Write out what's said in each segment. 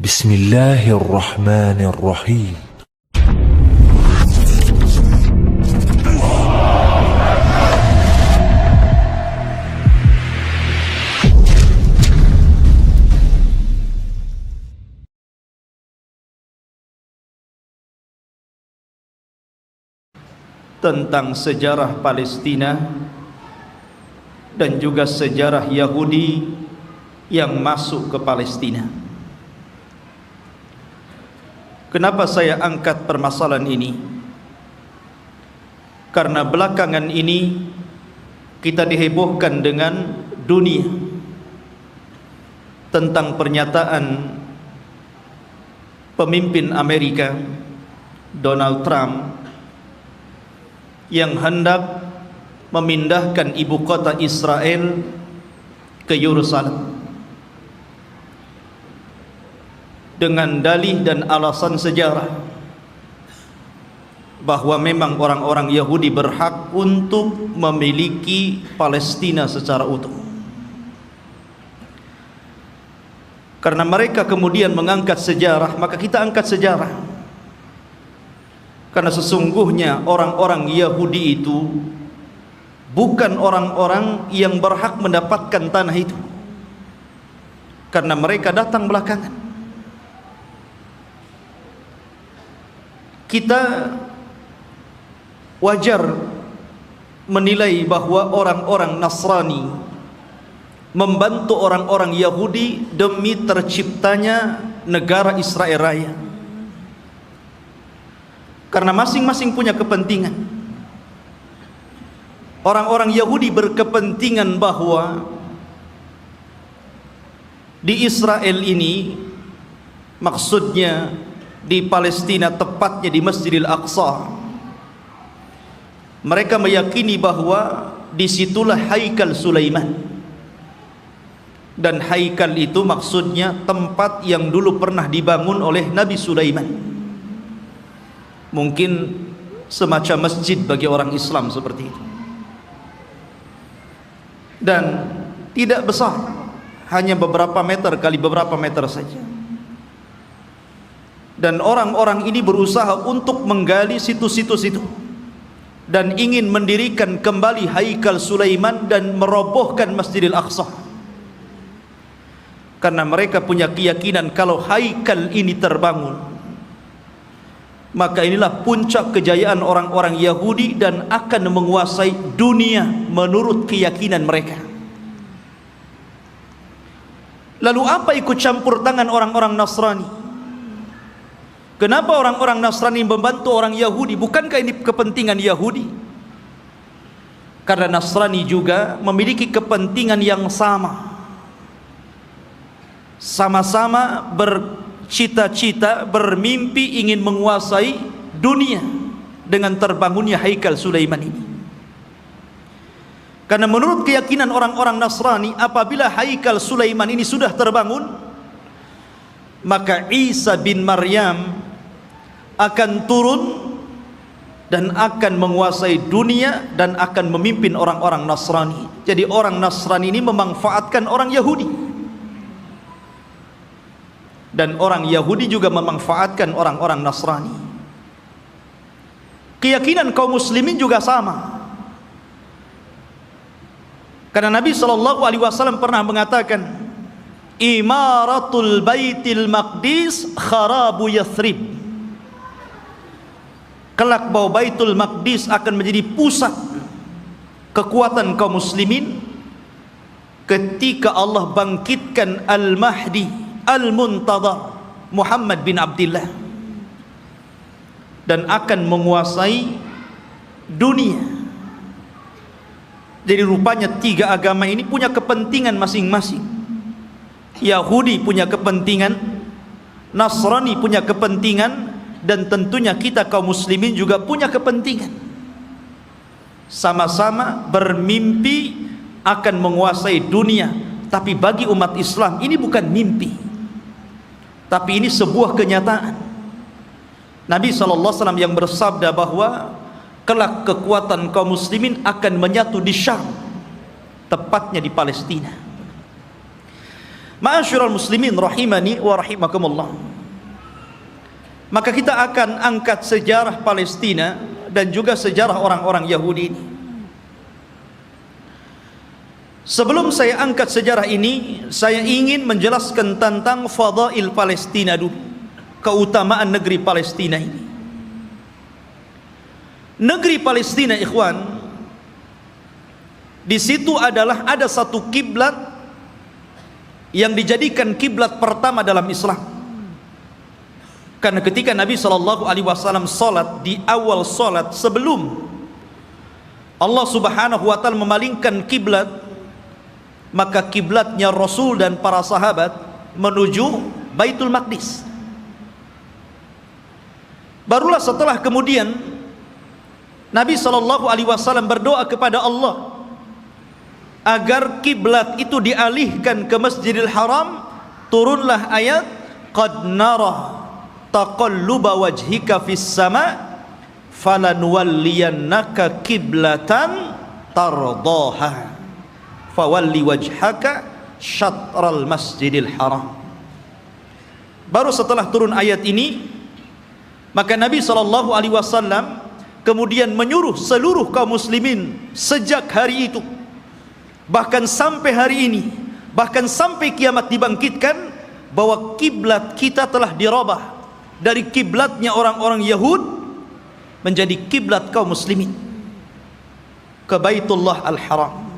Bismillahirrahmanirrahim. Tentang sejarah Palestina dan juga sejarah Yahudi yang masuk ke Palestina. Kenapa saya angkat permasalahan ini? Karena belakangan ini kita dihebohkan dengan dunia tentang pernyataan pemimpin Amerika Donald Trump yang hendak memindahkan ibu kota Israel ke Yerusalem dengan dalih dan alasan sejarah bahwa memang orang-orang Yahudi berhak untuk memiliki Palestina secara utuh. Karena mereka kemudian mengangkat sejarah, maka kita angkat sejarah. Karena sesungguhnya orang-orang Yahudi itu bukan orang-orang yang berhak mendapatkan tanah itu, karena mereka datang belakangan. Kita wajar menilai bahwa orang-orang Nasrani membantu orang-orang Yahudi demi terciptanya negara Israel Raya, karena masing-masing punya kepentingan. Orang-orang Yahudi berkepentingan bahwa di Israel ini, maksudnya di Palestina, tepatnya di Masjidil Aqsa, mereka meyakini bahwa disitulah haikal Sulaiman. Dan haikal itu maksudnya tempat yang dulu pernah dibangun oleh Nabi Sulaiman. Mungkin semacam masjid bagi orang Islam seperti itu. Dan tidak besar, hanya beberapa meter kali beberapa meter saja. Dan orang-orang ini berusaha untuk menggali situs-situs itu dan ingin mendirikan kembali haikal Sulaiman dan merobohkan Masjidil Aqsa. Karena mereka punya keyakinan kalau haikal ini terbangun, maka inilah puncak kejayaan orang-orang Yahudi dan akan menguasai dunia menurut keyakinan mereka. Lalu apa ikut campur tangan orang-orang Nasrani? Kenapa orang-orang Nasrani membantu orang Yahudi? Bukankah ini kepentingan Yahudi? Karena Nasrani juga memiliki kepentingan yang sama. Sama-sama bercita-cita, bermimpi ingin menguasai dunia dengan terbangunnya haikal Sulaiman ini. Karena menurut keyakinan orang-orang Nasrani, apabila haikal Sulaiman ini sudah terbangun, maka Isa bin Maryam akan turun dan akan menguasai dunia dan akan memimpin orang-orang Nasrani. Jadi orang Nasrani ini memanfaatkan orang Yahudi, dan orang Yahudi juga memanfaatkan orang-orang Nasrani. Keyakinan kaum muslimin juga sama. Karena Nabi SAW pernah mengatakan, imaratul baitil maqdis kharabu Yathrib. Kelak bahwa Baitul Maqdis akan menjadi pusat kekuatan kaum muslimin ketika Allah bangkitkan Al-Mahdi Al-Muntadhar Muhammad bin Abdullah, dan akan menguasai dunia. Jadi rupanya tiga agama ini punya kepentingan masing-masing. Yahudi punya kepentingan, Nasrani punya kepentingan, dan tentunya kita kaum muslimin juga punya kepentingan. Sama-sama bermimpi akan menguasai dunia. Tapi bagi umat Islam ini bukan mimpi, tapi ini sebuah kenyataan. Nabi SAW yang bersabda bahwa kelak kekuatan kaum muslimin akan menyatu di Syam, tepatnya di Palestina. Ma'asyiral muslimin rahimani wa rahimakumullah. Maka kita akan angkat sejarah Palestina dan juga sejarah orang-orang Yahudi ini. Sebelum saya angkat sejarah ini, saya ingin menjelaskan tentang fadail Palestina dulu, keutamaan negeri Palestina ini. Negeri Palestina, ikhwan, di situ ada satu kiblat yang dijadikan kiblat pertama dalam Islam. Karena ketika Nabi SAW salat, di awal salat sebelum Allah Subhanahu wa taala memalingkan kiblat, maka kiblatnya Rasul dan para sahabat menuju Baitul Maqdis. Barulah setelah kemudian Nabi SAW berdoa kepada Allah agar kiblat itu dialihkan ke Masjidil Haram. Turunlah ayat, qad nara taqalluba wajhika fis sama falanuwalliyannaka kiblatan tardaha fawalli wajhaka syatral Masjidil Haram. Baru setelah turun ayat ini, maka Nabi SAW kemudian menyuruh seluruh kaum muslimin sejak hari itu, bahkan sampai hari ini, bahkan sampai kiamat dibangkitkan, bahwa kiblat kita telah dirubah dari kiblatnya orang-orang Yahud menjadi kiblat kaum muslimin ke Baitullah Al-Haram.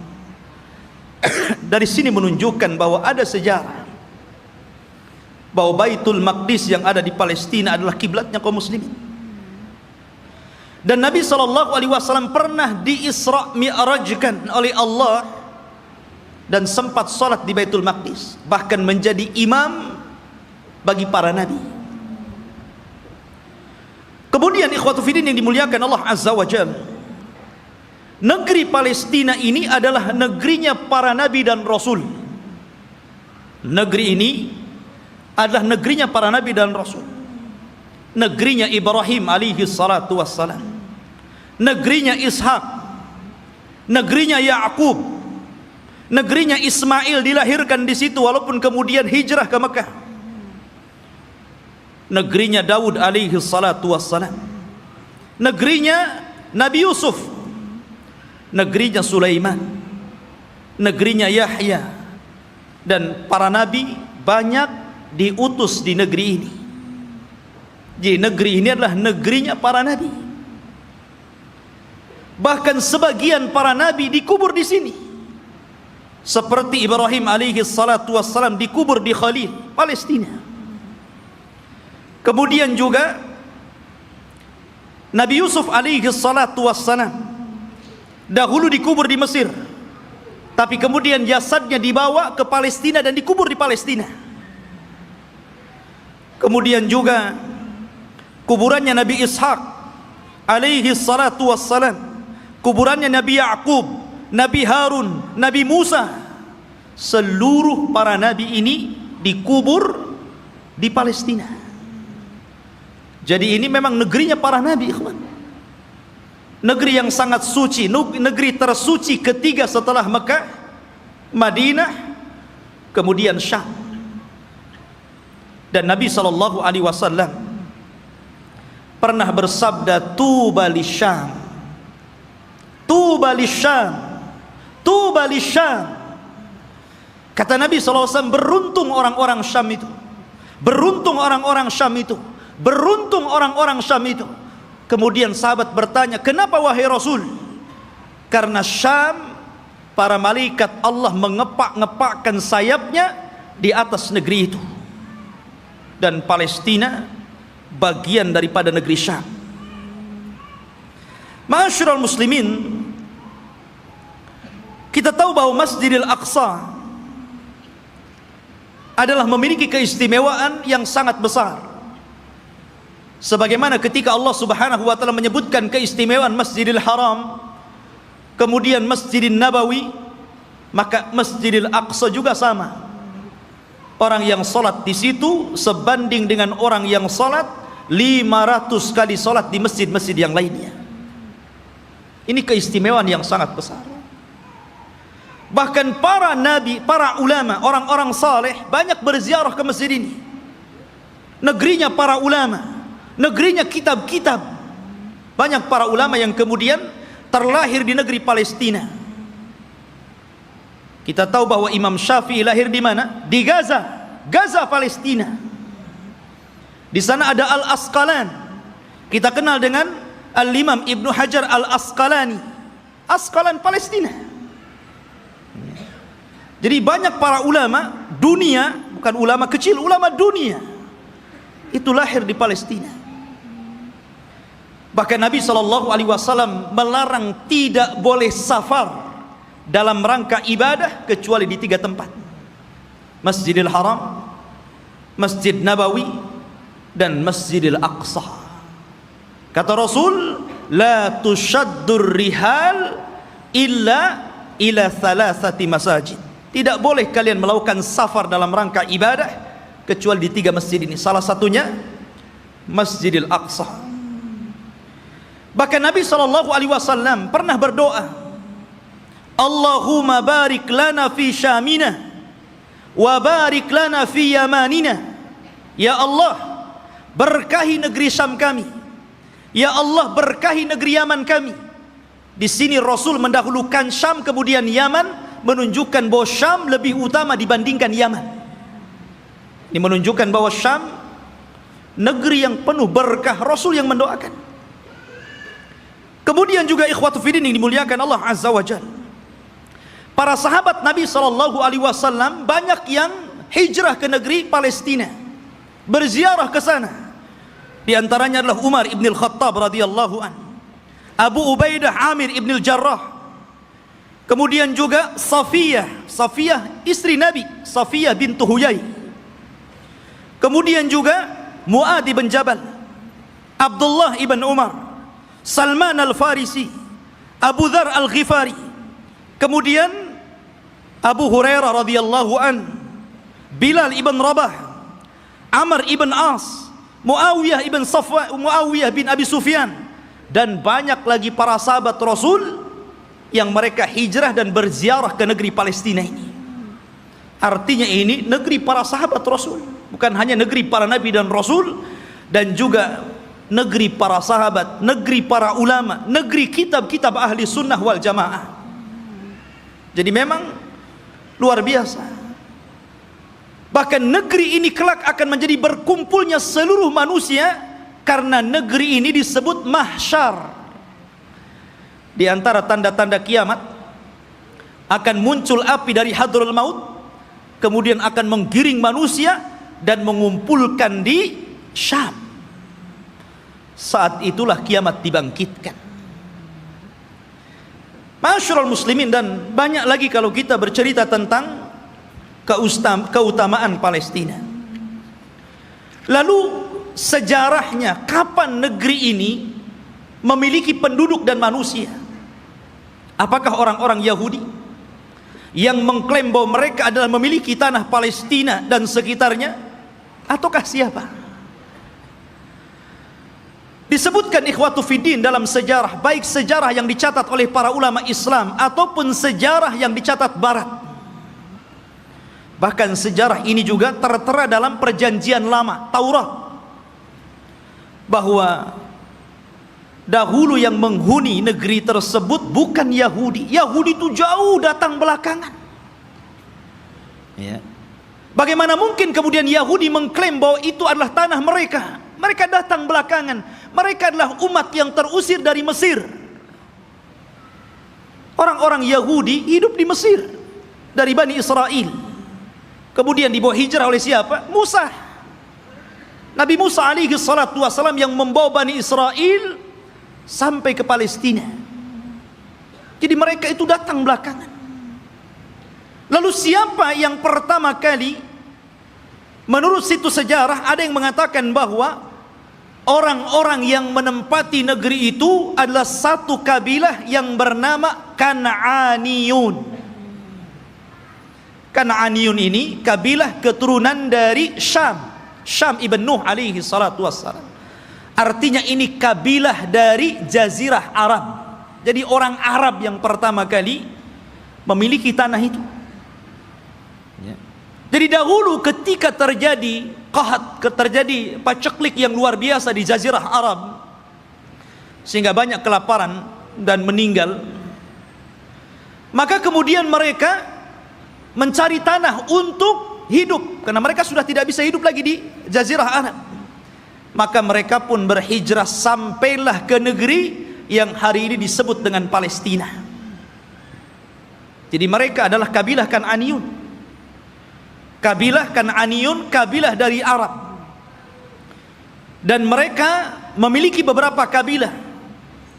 Dari sini menunjukkan bahwa ada sejarah bahwa Baitul Maqdis yang ada di Palestina adalah kiblatnya kaum muslimin. Dan Nabi SAW pernah di-Isra' Mi'rajkan oleh Allah dan sempat salat di Baitul Maqdis, bahkan menjadi imam bagi para nabi. Kemudian ikhwatu fiddin yang dimuliakan Allah Azza wa Jalla, negeri Palestina ini adalah negerinya para nabi dan rasul. Negeri ini adalah negerinya para nabi dan rasul. Negerinya Ibrahim alaihi salatu wassalam, negerinya Ishak, negerinya Ya'qub, negerinya Ismail dilahirkan di situ walaupun kemudian hijrah ke Mekah. Negerinya Daud alaihi salatu wassalam, negerinya Nabi Yusuf, negerinya Sulaiman, negerinya Yahya, dan para nabi banyak diutus di negeri ini. Jadi negeri ini adalah negerinya para nabi. Bahkan sebagian para nabi dikubur di sini. Seperti Ibrahim alaihi salatu wassalam dikubur di Khalil, Palestina. Kemudian juga Nabi Yusuf alaihi salatu wassalam dahulu dikubur di Mesir, tapi kemudian jasadnya dibawa ke Palestina dan dikubur di Palestina. Kemudian juga kuburannya Nabi Ishak alaihi salatu wassalam, kuburannya Nabi Ya'qub, Nabi Harun, Nabi Musa, seluruh para nabi ini dikubur di Palestina. Jadi ini memang negerinya para nabi, ikhwan. Negeri yang sangat suci, negeri tersuci ketiga setelah Mekah, Madinah, kemudian Syam. Dan Nabi SAW pernah bersabda, tuba lisyam, tuba lisyam, tuba lisyam. Kata Nabi SAW, beruntung orang-orang Syam itu, beruntung orang-orang Syam itu, beruntung orang-orang Syam itu. Kemudian sahabat bertanya, kenapa wahai Rasul? Karena Syam, para malaikat Allah mengepak-ngepakkan sayapnya di atas negeri itu, dan Palestina bagian daripada negeri Syam. Ma'asyiral muslimin, kita tahu bahwa Masjidil Aqsa adalah memiliki keistimewaan yang sangat besar. Sebagaimana ketika Allah Subhanahu wa taala menyebutkan keistimewaan Masjidil Haram, kemudian Masjidil Nabawi, maka Masjidil Aqsa juga sama. Orang yang salat di situ sebanding dengan orang yang salat 500 kali salat di masjid-masjid yang lainnya. Ini keistimewaan yang sangat besar. Bahkan para nabi, para ulama, orang-orang saleh banyak berziarah ke masjid ini. Negerinya para ulama, negerinya kitab-kitab. Banyak para ulama yang kemudian terlahir di negeri Palestina. Kita tahu bahwa Imam Syafi'i lahir di mana? Di Gaza, Gaza Palestina. Di sana ada Al-Asqalan. Kita kenal dengan Al-Imam Ibnu Hajar Al-Asqalani. Asqalan Palestina. Jadi banyak para ulama dunia, bukan ulama kecil, ulama dunia, itu lahir di Palestina. Bahkan Nabi SAW melarang tidak boleh safar dalam rangka ibadah kecuali di 3 tempat: Masjidil Haram, Masjid Nabawi, dan Masjidil Aqsa. Kata Rasul, la tushaddur rihal illa ila thalathati masajid. Tidak boleh kalian melakukan safar dalam rangka ibadah kecuali di 3 masjid ini. Salah satunya Masjidil Aqsa. Bahkan Nabi SAW pernah berdoa, Allahumma barik lana fi syamina wa barik lana fi yamanina. Ya Allah, berkahi negeri Syam kami. Ya Allah, berkahi negeri Yaman kami. Di sini Rasul mendahulukan Syam kemudian Yaman, menunjukkan bahwa Syam lebih utama dibandingkan Yaman. Ini menunjukkan bahwa Syam negeri yang penuh berkah, Rasul yang mendoakan. Kemudian juga ikhwatu fiddin yang dimuliakan Allah Azza wa Jalla, para sahabat Nabi SAW banyak yang hijrah ke negeri Palestina, berziarah ke sana. Di antaranya adalah Umar ibn al-Khattab radhiyallahu an, Abu Ubaidah Amir ibn al-Jarrah, kemudian juga Safiyah istri Nabi, Safiyah bintu Huyai, kemudian juga Mu'adh ibn Jabal, Abdullah ibn Umar, Salman al-Farisi, Abu Dhar al-Ghifari, kemudian Abu Hurairah radhiyallahu an, Bilal ibn Rabah, Amr ibn As, Muawiyah bin Abi Sufyan, dan banyak lagi para sahabat Rasul yang mereka hijrah dan berziarah ke negeri Palestina ini. Artinya ini negeri para sahabat Rasul, bukan hanya negeri para nabi dan rasul, dan juga negeri para sahabat, negeri para ulama, negeri kitab-kitab ahli sunnah wal jamaah. Jadi memang luar biasa. Bahkan negeri ini kelak akan menjadi berkumpulnya seluruh manusia, karena negeri ini disebut mahsyar. Di antara tanda-tanda kiamat, akan muncul api dari Hadraul Maut, kemudian akan menggiring manusia dan mengumpulkan di Syam. Saat itulah kiamat dibangkitkan. Masyarul muslimin, dan banyak lagi kalau kita bercerita tentang keutamaan Palestina. Lalu sejarahnya, kapan negeri ini memiliki penduduk dan manusia? Apakah orang-orang Yahudi yang mengklaim bahwa mereka adalah memiliki tanah Palestina dan sekitarnya, ataukah siapa? Disebutkan ikhwatu fiddin dalam sejarah, baik sejarah yang dicatat oleh para ulama Islam ataupun sejarah yang dicatat Barat. Bahkan sejarah ini juga tertera dalam perjanjian lama, Taurat, bahwa dahulu yang menghuni negeri tersebut bukan Yahudi. Yahudi itu jauh datang belakangan. Ya. Bagaimana mungkin kemudian Yahudi mengklaim bahwa itu adalah tanah mereka? Mereka datang belakangan. Mereka adalah umat yang terusir dari Mesir. Orang-orang Yahudi hidup di Mesir dari Bani Israel. Kemudian dibawa hijrah oleh siapa? Musa. Nabi Musa alaihi salatu wassalam yang membawa Bani Israel sampai ke Palestina. Jadi mereka itu datang belakangan. Lalu siapa yang pertama kali? Menurut situs sejarah ada yang mengatakan bahwa orang-orang yang menempati negeri itu adalah satu kabilah yang bernama Kan'aniyun. Kan'aniyun ini kabilah keturunan dari Syam, Syam ibn Nuh alaihi salatu wassalam. Artinya ini kabilah dari Jazirah Arab. Jadi orang Arab yang pertama kali memiliki tanah itu. Ya. Jadi dahulu ketika terjadi qahat, terjadi paceklik yang luar biasa di Jazirah Arab, sehingga banyak kelaparan dan meninggal, maka kemudian mereka mencari tanah untuk hidup, karena mereka sudah tidak bisa hidup lagi di Jazirah Arab. Maka mereka pun berhijrah sampailah ke negeri yang hari ini disebut dengan Palestina. Jadi mereka adalah kabilah Kan'aniyun. Kabilah Kan'aniyun, kabilah dari Arab. Dan mereka memiliki beberapa kabilah.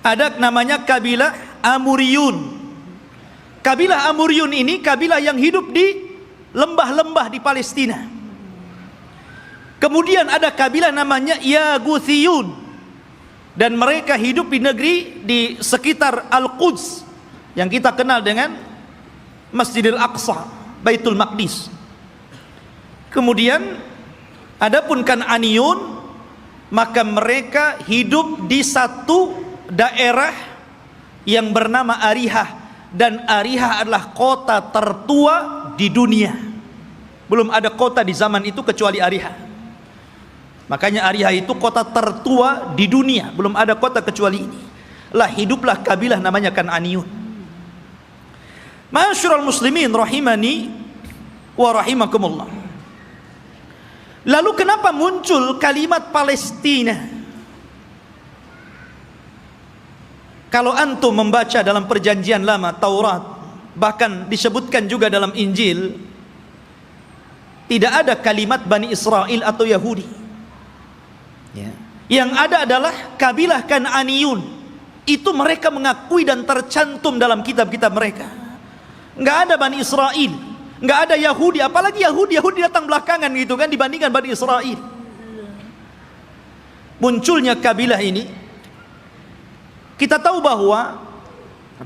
Ada namanya kabilah Amuriyun. Kabilah Amuriyun ini kabilah yang hidup di lembah-lembah di Palestina. Kemudian ada kabilah namanya Yaguthiyun, dan mereka hidup di negeri di sekitar Al-Quds yang kita kenal dengan Masjidil Aqsa, Baitul Maqdis. Kemudian adapun Kan'aniyun, maka mereka hidup di satu daerah yang bernama Arihah, dan Arihah adalah kota tertua di dunia. Belum ada kota di zaman itu kecuali Arihah. Makanya Arihah itu kota tertua di dunia, belum ada kota kecuali ini. Lah hiduplah kabilah namanya Kan'aniyun. Ma'asyiral muslimin rahimani wa rahimakumullah. Lalu kenapa muncul kalimat Palestina? Kalau antum membaca dalam perjanjian lama Taurat, bahkan disebutkan juga dalam Injil, tidak ada kalimat Bani Israel atau Yahudi. Ya. Yang ada adalah kabilah Kan'aniyun. Itu mereka mengakui dan tercantum dalam kitab-kitab mereka. Nggak ada Bani Israel, nggak ada Yahudi, apalagi Yahudi datang belakangan gitu kan dibandingkan Bani Israel. Munculnya kabilah ini, kita tahu bahwa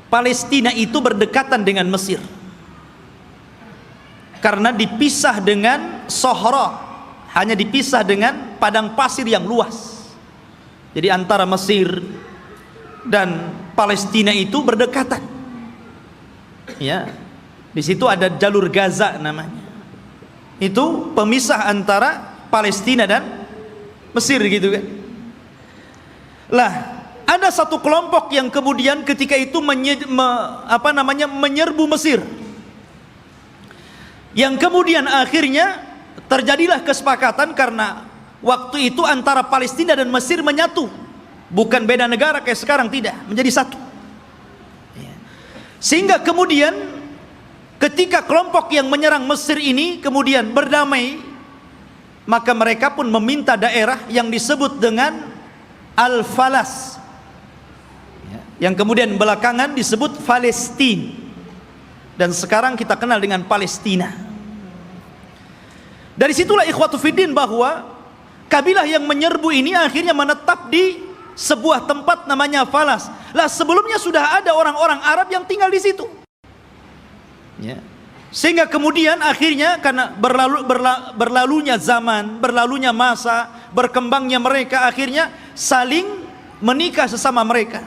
Palestina itu berdekatan dengan Mesir, karena dipisah dengan Sahara, hanya dipisah dengan padang pasir yang luas. Jadi antara Mesir dan Palestina itu berdekatan. Ya, di situ ada jalur Gaza namanya. Itu pemisah antara Palestina dan Mesir gitu kan. Lah, ada satu kelompok yang kemudian ketika itu menyerbu Mesir. Yang kemudian akhirnya terjadilah kesepakatan, karena waktu itu antara Palestina dan Mesir menyatu, bukan beda negara kayak sekarang, tidak, menjadi satu. Sehingga kemudian ketika kelompok yang menyerang Mesir ini kemudian berdamai, maka mereka pun meminta daerah yang disebut dengan Al-Falas, yang kemudian belakangan disebut Palestina, dan sekarang kita kenal dengan Palestina. Dari situlah ikhwatu fiddin bahwa kabilah yang menyerbu ini akhirnya menetap di sebuah tempat namanya Falas. Lah sebelumnya sudah ada orang-orang Arab yang tinggal di situ. Ya. Sehingga kemudian akhirnya karena berlalunya zaman, berlalunya masa, berkembangnya mereka, akhirnya saling menikah sesama mereka.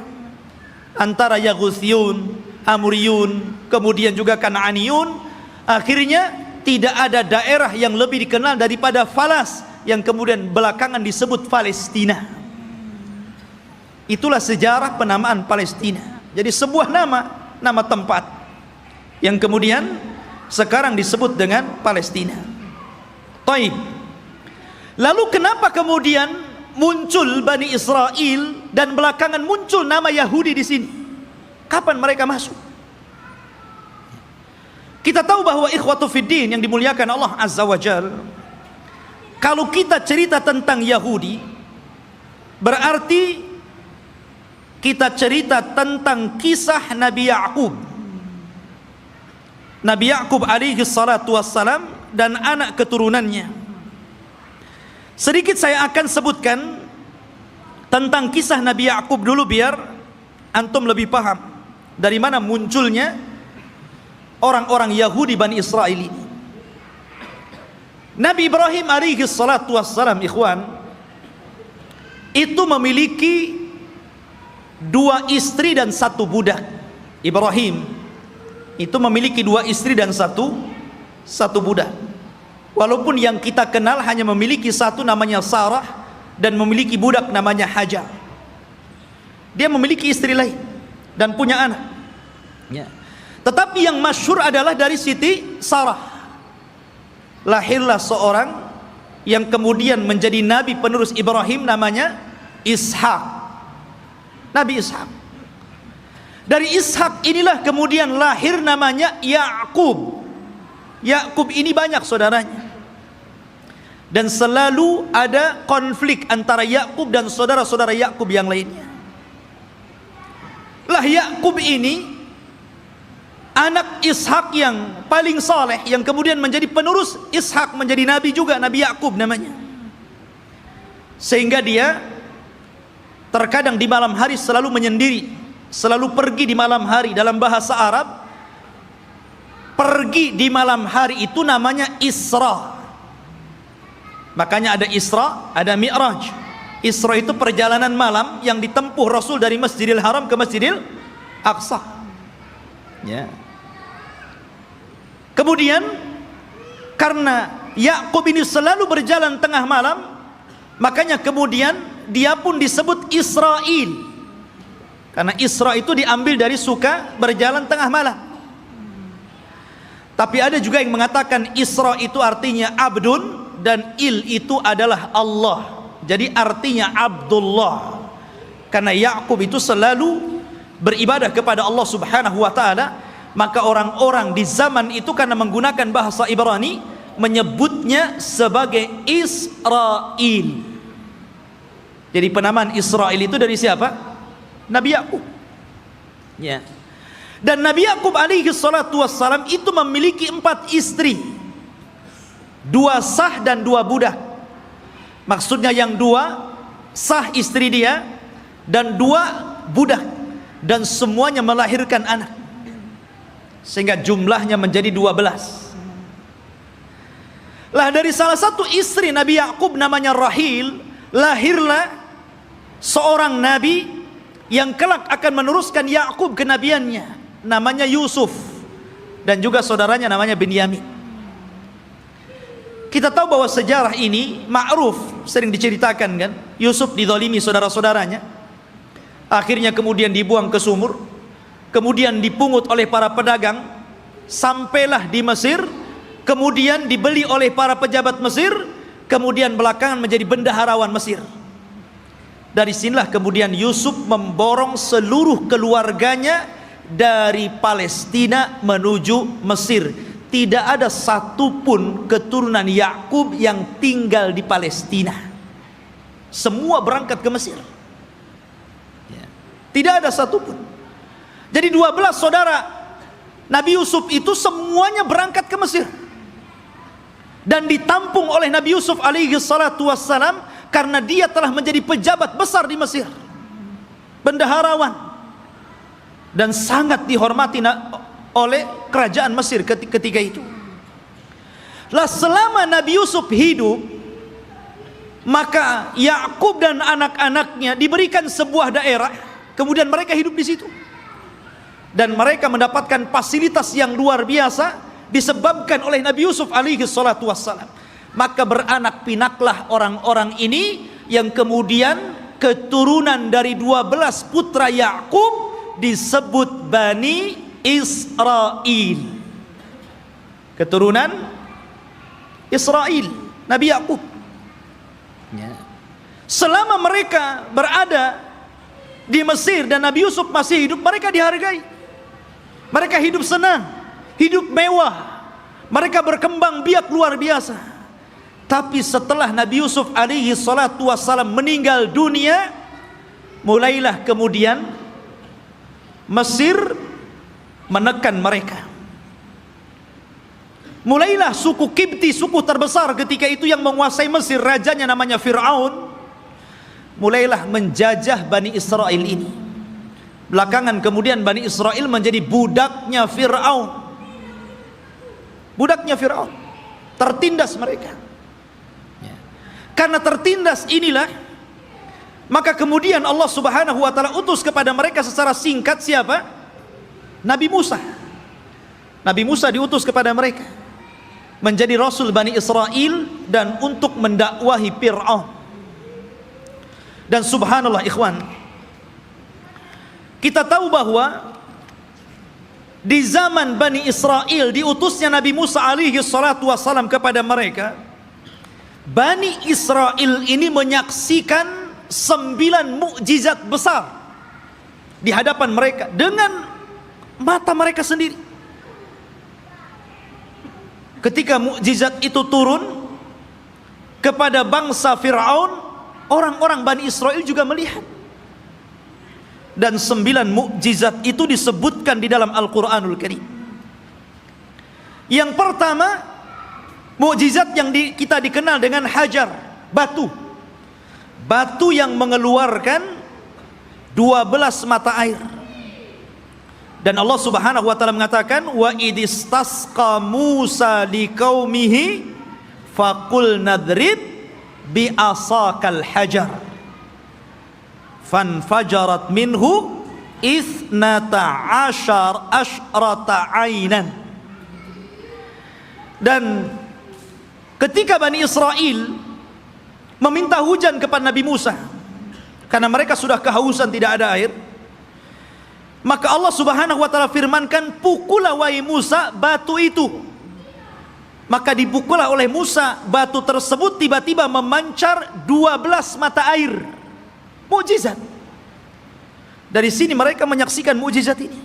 Antara Yaguthiyun, Amuriyun, kemudian juga Kan'aniyun, akhirnya tidak ada daerah yang lebih dikenal daripada Falas, yang kemudian belakangan disebut Palestina. Itulah sejarah penamaan Palestina. Jadi sebuah nama tempat yang kemudian sekarang disebut dengan Palestina. Taib. Lalu kenapa kemudian muncul Bani Israel dan belakangan muncul nama Yahudi di sini? Kapan mereka masuk? Kita tahu bahwa ikhwatu fiddin yang dimuliakan Allah Azza wa Jal, kalau kita cerita tentang Yahudi, berarti kita cerita tentang kisah Nabi Ya'qub. Nabi Ya'qub alaihi salatu wassalam dan anak keturunannya. Sedikit saya akan sebutkan tentang kisah Nabi Ya'qub dulu, biar antum lebih paham dari mana munculnya orang-orang Yahudi Bani Israel ini. Nabi Ibrahim alaihi salatu wassalam, ikhwan, itu memiliki 2 istri dan 1 budak. Ibrahim itu memiliki 2 istri dan satu budak. Walaupun yang kita kenal hanya memiliki satu namanya Sarah dan memiliki budak namanya Hajar. Dia memiliki istri lain dan punya anak. Ya. Tetapi yang masyhur adalah dari Siti Sarah. Lahirlah seorang yang kemudian menjadi nabi penerus Ibrahim, namanya Ishak. Nabi Ishak. Dari Ishak inilah kemudian lahir namanya Yakub. Yakub ini banyak saudaranya, dan selalu ada konflik antara Yakub dan saudara-saudara Yakub yang lainnya. Lah Yakub ini anak Ishak yang paling saleh, yang kemudian menjadi penerus Ishak, menjadi nabi juga, Nabi Yakub namanya. Sehingga dia terkadang di malam hari selalu menyendiri, selalu pergi di malam hari. Dalam bahasa Arab, pergi di malam hari itu namanya Isra. Makanya ada Isra, ada Mi'raj. Isra itu perjalanan malam yang ditempuh Rasul dari Masjidil Haram ke Masjidil Aqsa. Ya. Kemudian karena Yakub ini selalu berjalan tengah malam, makanya kemudian dia pun disebut Israil. Karena Isra itu diambil dari suka berjalan tengah malam. Tapi ada juga yang mengatakan Isra itu artinya abdun dan il itu adalah Allah. Jadi artinya Abdullah. Karena Yakub itu selalu beribadah kepada Allah Subhanahu wa taala, maka orang-orang di zaman itu karena menggunakan bahasa Ibrani menyebutnya sebagai Israil. Jadi penamaan Israil itu dari siapa? Nabi Yakub. Ya. Dan Nabi Yakub alaihi salatu wassalam itu memiliki 4 istri, 2 sah dan 2 budak. Maksudnya yang 2 sah istri dia dan 2 budak, dan semuanya melahirkan anak, sehingga jumlahnya menjadi 12. Lah dari salah satu istri Nabi Yakub namanya Rahil, lahirlah seorang nabi yang kelak akan meneruskan Yakub kenabiannya, namanya Yusuf, dan juga saudaranya namanya Binyamin. Kita tahu bahwa sejarah ini ma'ruf, sering diceritakan kan. Yusuf dizalimi saudara-saudaranya, akhirnya kemudian dibuang ke sumur, kemudian dipungut oleh para pedagang, sampailah di Mesir, kemudian dibeli oleh para pejabat Mesir, kemudian belakangan menjadi bendaharawan Mesir. Dari sinilah kemudian Yusuf memborong seluruh keluarganya dari Palestina menuju Mesir. Tidak ada satupun keturunan Yakub yang tinggal di Palestina. Semua berangkat ke Mesir. Tidak ada satupun. Jadi 12 saudara Nabi Yusuf itu semuanya berangkat ke Mesir, dan ditampung oleh Nabi Yusuf alaihi salatu wassalam karena dia telah menjadi pejabat besar di Mesir, bendaharawan, dan sangat dihormati oleh kerajaan Mesir ketika itu. Lah selama Nabi Yusuf hidup, maka Yakub dan anak-anaknya diberikan sebuah daerah, kemudian mereka hidup di situ, dan mereka mendapatkan fasilitas yang luar biasa disebabkan oleh Nabi Yusuf alaihi salatu wassalam. Maka beranak pinaklah orang-orang ini yang kemudian keturunan dari 12 putra Yakub disebut Bani Israil. Keturunan Israil, Nabi Yakub. Selama mereka berada di Mesir dan Nabi Yusuf masih hidup, mereka dihargai. Mereka hidup senang, hidup mewah, mereka berkembang biak luar biasa. Tapi setelah Nabi Yusuf alaihi salatu wassalam meninggal dunia, mulailah kemudian Mesir menekan mereka. Mulailah suku Kipti, suku terbesar ketika itu yang menguasai Mesir, rajanya namanya Fir'aun, mulailah menjajah Bani Israel ini. Belakangan kemudian Bani Israel menjadi budaknya Fir'aun. Budaknya Fir'aun, tertindas mereka. Karena tertindas inilah, maka kemudian Allah Subhanahu wa taala utus kepada mereka secara singkat siapa? Nabi Musa. Nabi Musa diutus kepada mereka menjadi Rasul Bani Israel dan untuk mendakwahi Fir'aun. Dan subhanallah ikhwan, kita tahu bahwa di zaman Bani Israel diutusnya Nabi Musa alaihi salatu wassalam kepada mereka, Bani Israel ini menyaksikan 9 mukjizat besar di hadapan mereka dengan mata mereka sendiri. Ketika mukjizat itu turun kepada bangsa Fir'aun, orang-orang Bani Israel juga melihat. Dan 9 mukjizat itu disebutkan di dalam Al-Quranul Karim. Yang pertama, mukjizat yang kita dikenal dengan hajar, batu. Batu yang mengeluarkan 12 mata air. Dan Allah Subhanahu wa taala mengatakan, wa idistasqa Musa liqaumihi faqul nadrib bi asakal hajar fanfajarat minhu ithnata asyrata ainan. Dan ketika Bani Israel meminta hujan kepada Nabi Musa karena mereka sudah kehausan, tidak ada air, maka Allah Subhanahu wa taala firmankan, pukullah wahai Musa batu itu. Maka dipukullah oleh Musa batu tersebut, tiba-tiba memancar 12 mata air. Mukjizat. Dari sini mereka menyaksikan mukjizat ini.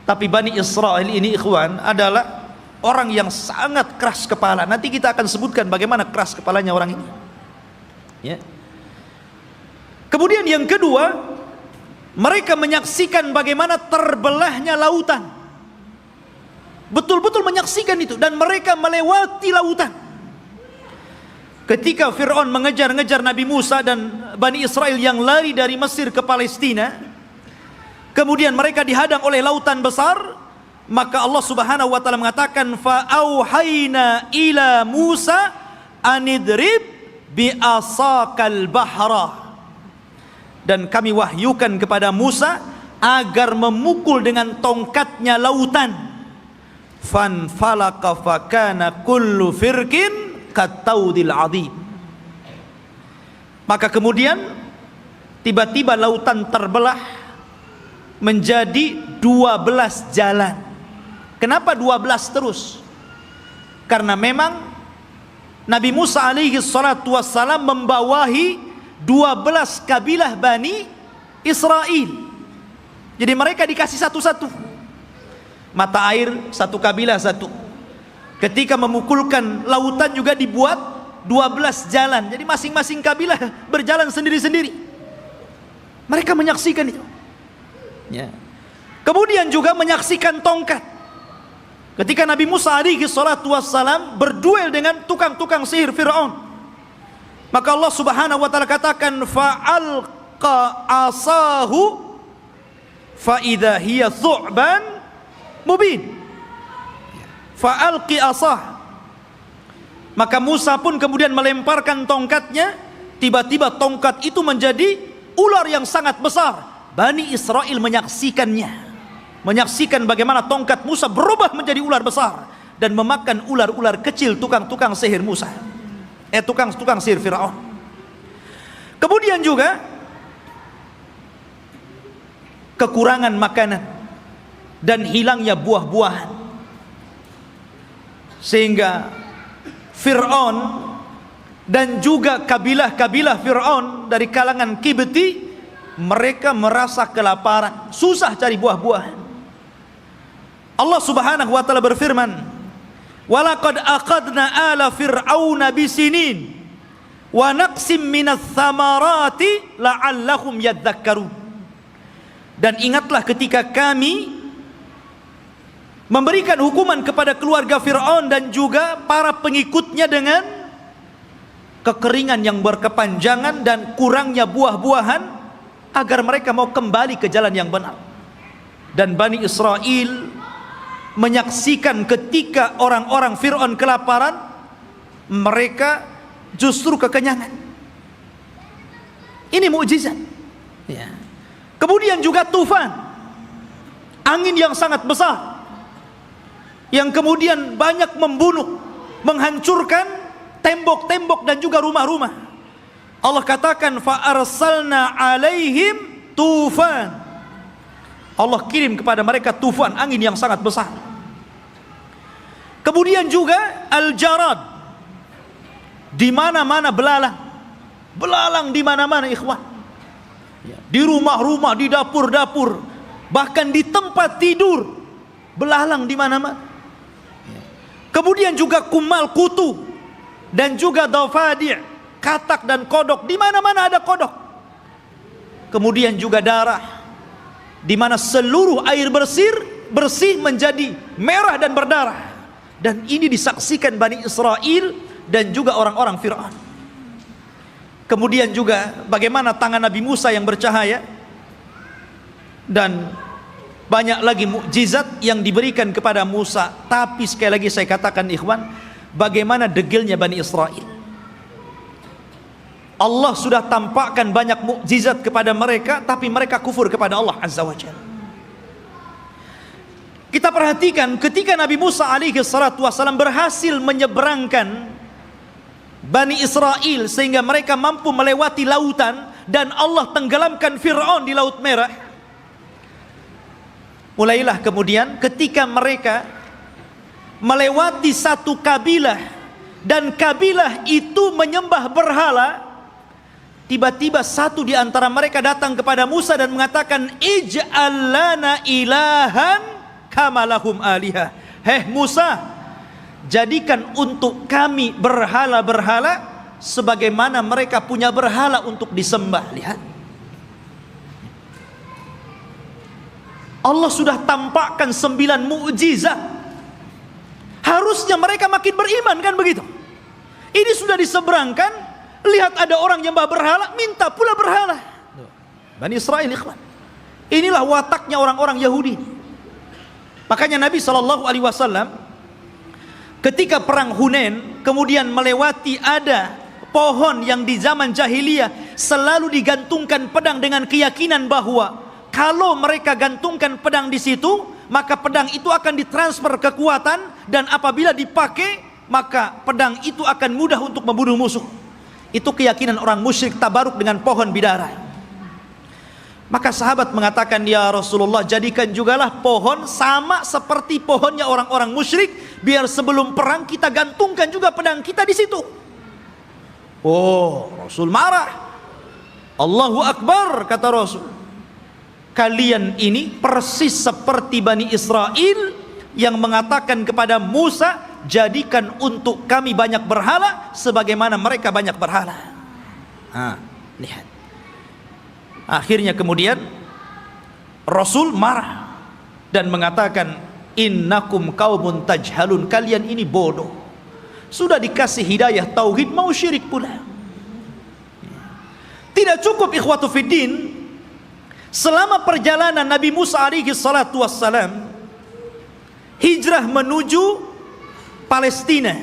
Tapi Bani Israel ini ikhwan adalah orang yang sangat keras kepala. Nanti kita akan sebutkan bagaimana keras kepalanya orang ini. Ya. Kemudian yang kedua, mereka menyaksikan bagaimana terbelahnya lautan. Betul-betul menyaksikan itu, dan mereka melewati lautan. Ketika Fir'aun mengejar-ngejar Nabi Musa dan Bani Israel yang lari dari Mesir ke Palestina, kemudian mereka dihadang oleh lautan besar, maka Allah Subhanahu wa taala mengatakan, fa auhayna ila Musa anidrib bi asakal bahra. Dan kami wahyukan kepada Musa agar memukul dengan tongkatnya lautan. Fanfalaka fakana kullu firqin kataudil adhim. Maka kemudian tiba-tiba lautan terbelah menjadi 12 jalan. Kenapa 12 terus? Karena memang Nabi Musa alaihi salatu wassalam membawahi 12 kabilah Bani Israel. Jadi mereka dikasih satu-satu mata air, satu kabilah satu. Ketika memukulkan lautan juga dibuat 12 jalan. Jadi masing-masing kabilah berjalan sendiri-sendiri. Mereka menyaksikan itu. Ya. Kemudian juga menyaksikan tongkat. Ketika Nabi Musa alaihi salatu wassalam berduel dengan tukang-tukang sihir Fir'aun, maka Allah Subhanahu wa taala katakan, fa'alqa asahu fa idza hiya thu'ban mubin. Fa'alqi asah. Maka Musa pun kemudian melemparkan tongkatnya, tiba-tiba tongkat itu menjadi ular yang sangat besar. Bani Israel menyaksikannya, menyaksikan bagaimana tongkat Musa berubah menjadi ular besar dan memakan ular-ular kecil tukang-tukang sihir Musa, tukang-tukang sihir Fir'aun. Kemudian juga kekurangan makanan dan hilangnya buah-buahan, sehingga Fir'aun dan juga kabilah-kabilah Fir'aun dari kalangan Kibti, mereka merasa kelaparan, susah cari buah-buahan. Allah Subhanahu wa taala berfirman, walaqad aqadna ala fir'auna bisinin wa naqsim minats thamarati la'allahum yadhakkarun. Dan ingatlah ketika kami memberikan hukuman kepada keluarga Fir'aun dan juga para pengikutnya dengan kekeringan yang berkepanjangan dan kurangnya buah-buahan, agar mereka mau kembali ke jalan yang benar. Dan Bani Israel menyaksikan ketika orang-orang Fir'aun kelaparan, mereka justru kekenyangan. Ini mukjizat. Ya. Kemudian juga tufan, angin yang sangat besar yang kemudian banyak membunuh, menghancurkan tembok-tembok dan juga rumah-rumah. Allah katakan fa arsalna alaihim tufan. Allah kirim kepada mereka tufan, angin yang sangat besar. Kemudian juga al-jarad, di mana-mana belalang. Belalang di mana-mana ikhwan. Di rumah-rumah, di dapur-dapur, bahkan di tempat tidur, belalang di mana-mana. Kemudian juga kumal kutu dan juga dafadi', katak dan kodok, di mana-mana ada kodok. Kemudian juga darah, di mana seluruh air bersih menjadi merah dan berdarah. Dan ini disaksikan Bani Israel dan juga orang-orang Fir'aun. Kemudian juga bagaimana tangan Nabi Musa yang bercahaya, dan banyak lagi mukjizat yang diberikan kepada Musa. Tapi sekali lagi saya katakan ikhwan, bagaimana degelnya Bani Israel. Allah sudah tampakkan banyak mukjizat kepada mereka, tapi mereka kufur kepada Allah Azza wa Jalla. Kita perhatikan ketika Nabi Musa alaihi salatu wassalam berhasil menyeberangkan Bani Israel sehingga mereka mampu melewati lautan dan Allah tenggelamkan Fir'aun di Laut Merah. Mulailah kemudian ketika mereka melewati satu kabilah dan kabilah itu menyembah berhala, tiba-tiba satu di antara mereka datang kepada Musa dan mengatakan, ij'al lana ilahan kama lahum alihah. Heh Musa, jadikan untuk kami berhala-berhala sebagaimana mereka punya berhala untuk disembah. Lihat, Allah sudah tampakkan 9 mukjizat. Harusnya mereka makin beriman, kan begitu? Ini sudah diseberangkan, lihat ada orang nyembah berhala, minta pula berhala. Bani Israel ikhwan, inilah wataknya orang-orang Yahudi. Makanya Nabi SAW ketika perang Hunain kemudian melewati ada pohon yang di zaman jahiliyah selalu digantungkan pedang dengan keyakinan bahwa kalau mereka gantungkan pedang di situ, maka pedang itu akan ditransfer kekuatan, dan apabila dipakai maka pedang itu akan mudah untuk membunuh musuh. Itu keyakinan orang musyrik tabaruk dengan pohon bidara. Maka sahabat mengatakan, ya Rasulullah, jadikan jugalah pohon sama seperti pohonnya orang-orang musyrik, biar sebelum perang kita gantungkan juga pedang kita di situ. Oh, Rasul marah. Allahu Akbar, kata Rasul. Kalian ini persis seperti Bani Israel yang mengatakan kepada Musa, jadikan untuk kami banyak berhala sebagaimana mereka banyak berhala. Lihat. Akhirnya kemudian Rasul marah dan mengatakan, innakum qaumun tajhalun, kalian ini bodoh. Sudah dikasih hidayah tauhid mau syirik pula. Tidak cukup ikhwatu fiddin, selama perjalanan Nabi Musa alaihi salatu wassalam hijrah menuju Palestina.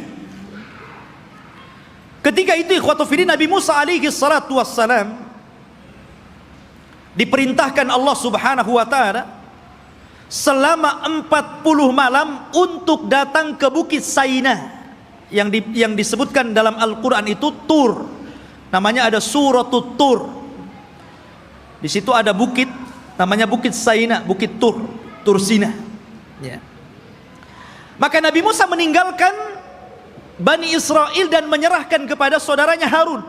Ketika itu ikhwatu fiddin, Nabi Musa alaihi salatu wassalam diperintahkan Allah Subhanahu wa taala selama 40 malam untuk datang ke Bukit Saina yang disebutkan dalam Al-Qur'an itu Tur. Namanya ada Suratut Tur. Di situ ada bukit namanya Bukit Saina, Bukit Tur, Tur Sina. Ya. Maka Nabi Musa meninggalkan Bani Israel dan menyerahkan kepada saudaranya Harun.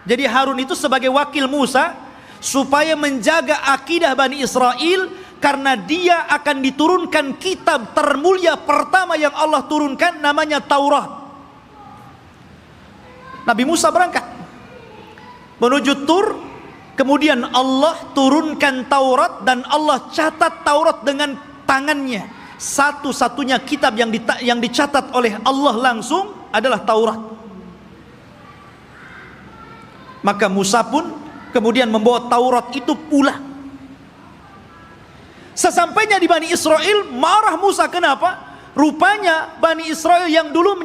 Jadi Harun itu sebagai wakil Musa supaya menjaga akidah Bani Israel, karena dia akan diturunkan kitab termulia pertama yang Allah turunkan, namanya Taurat. Nabi Musa berangkat menuju Tur, kemudian Allah turunkan Taurat dan Allah catat Taurat dengan tangannya. Satu-satunya kitab yang dicatat oleh Allah langsung adalah Taurat. Maka Musa pun kemudian membawa Taurat itu pulang. Sesampainya di Bani Israel, marah Musa. Kenapa? Rupanya Bani Israel yang dulu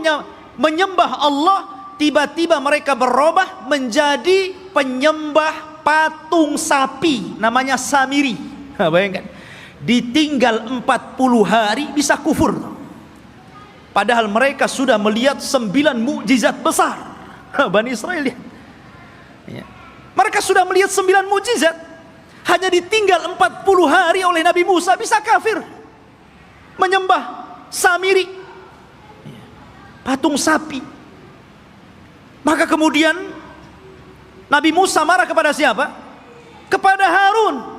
menyembah Allah, tiba-tiba mereka berubah menjadi penyembah patung sapi, namanya Samiri. Bayangkan, ditinggal 40 hari bisa kufur. Padahal mereka sudah melihat 9 mukjizat besar. Bani Israel lihat. Ya. Mereka sudah melihat 9 mukjizat. Hanya ditinggal 40 hari oleh Nabi Musa bisa kafir. Menyembah Samiri, patung sapi. Maka kemudian Nabi Musa marah kepada siapa? Kepada Harun.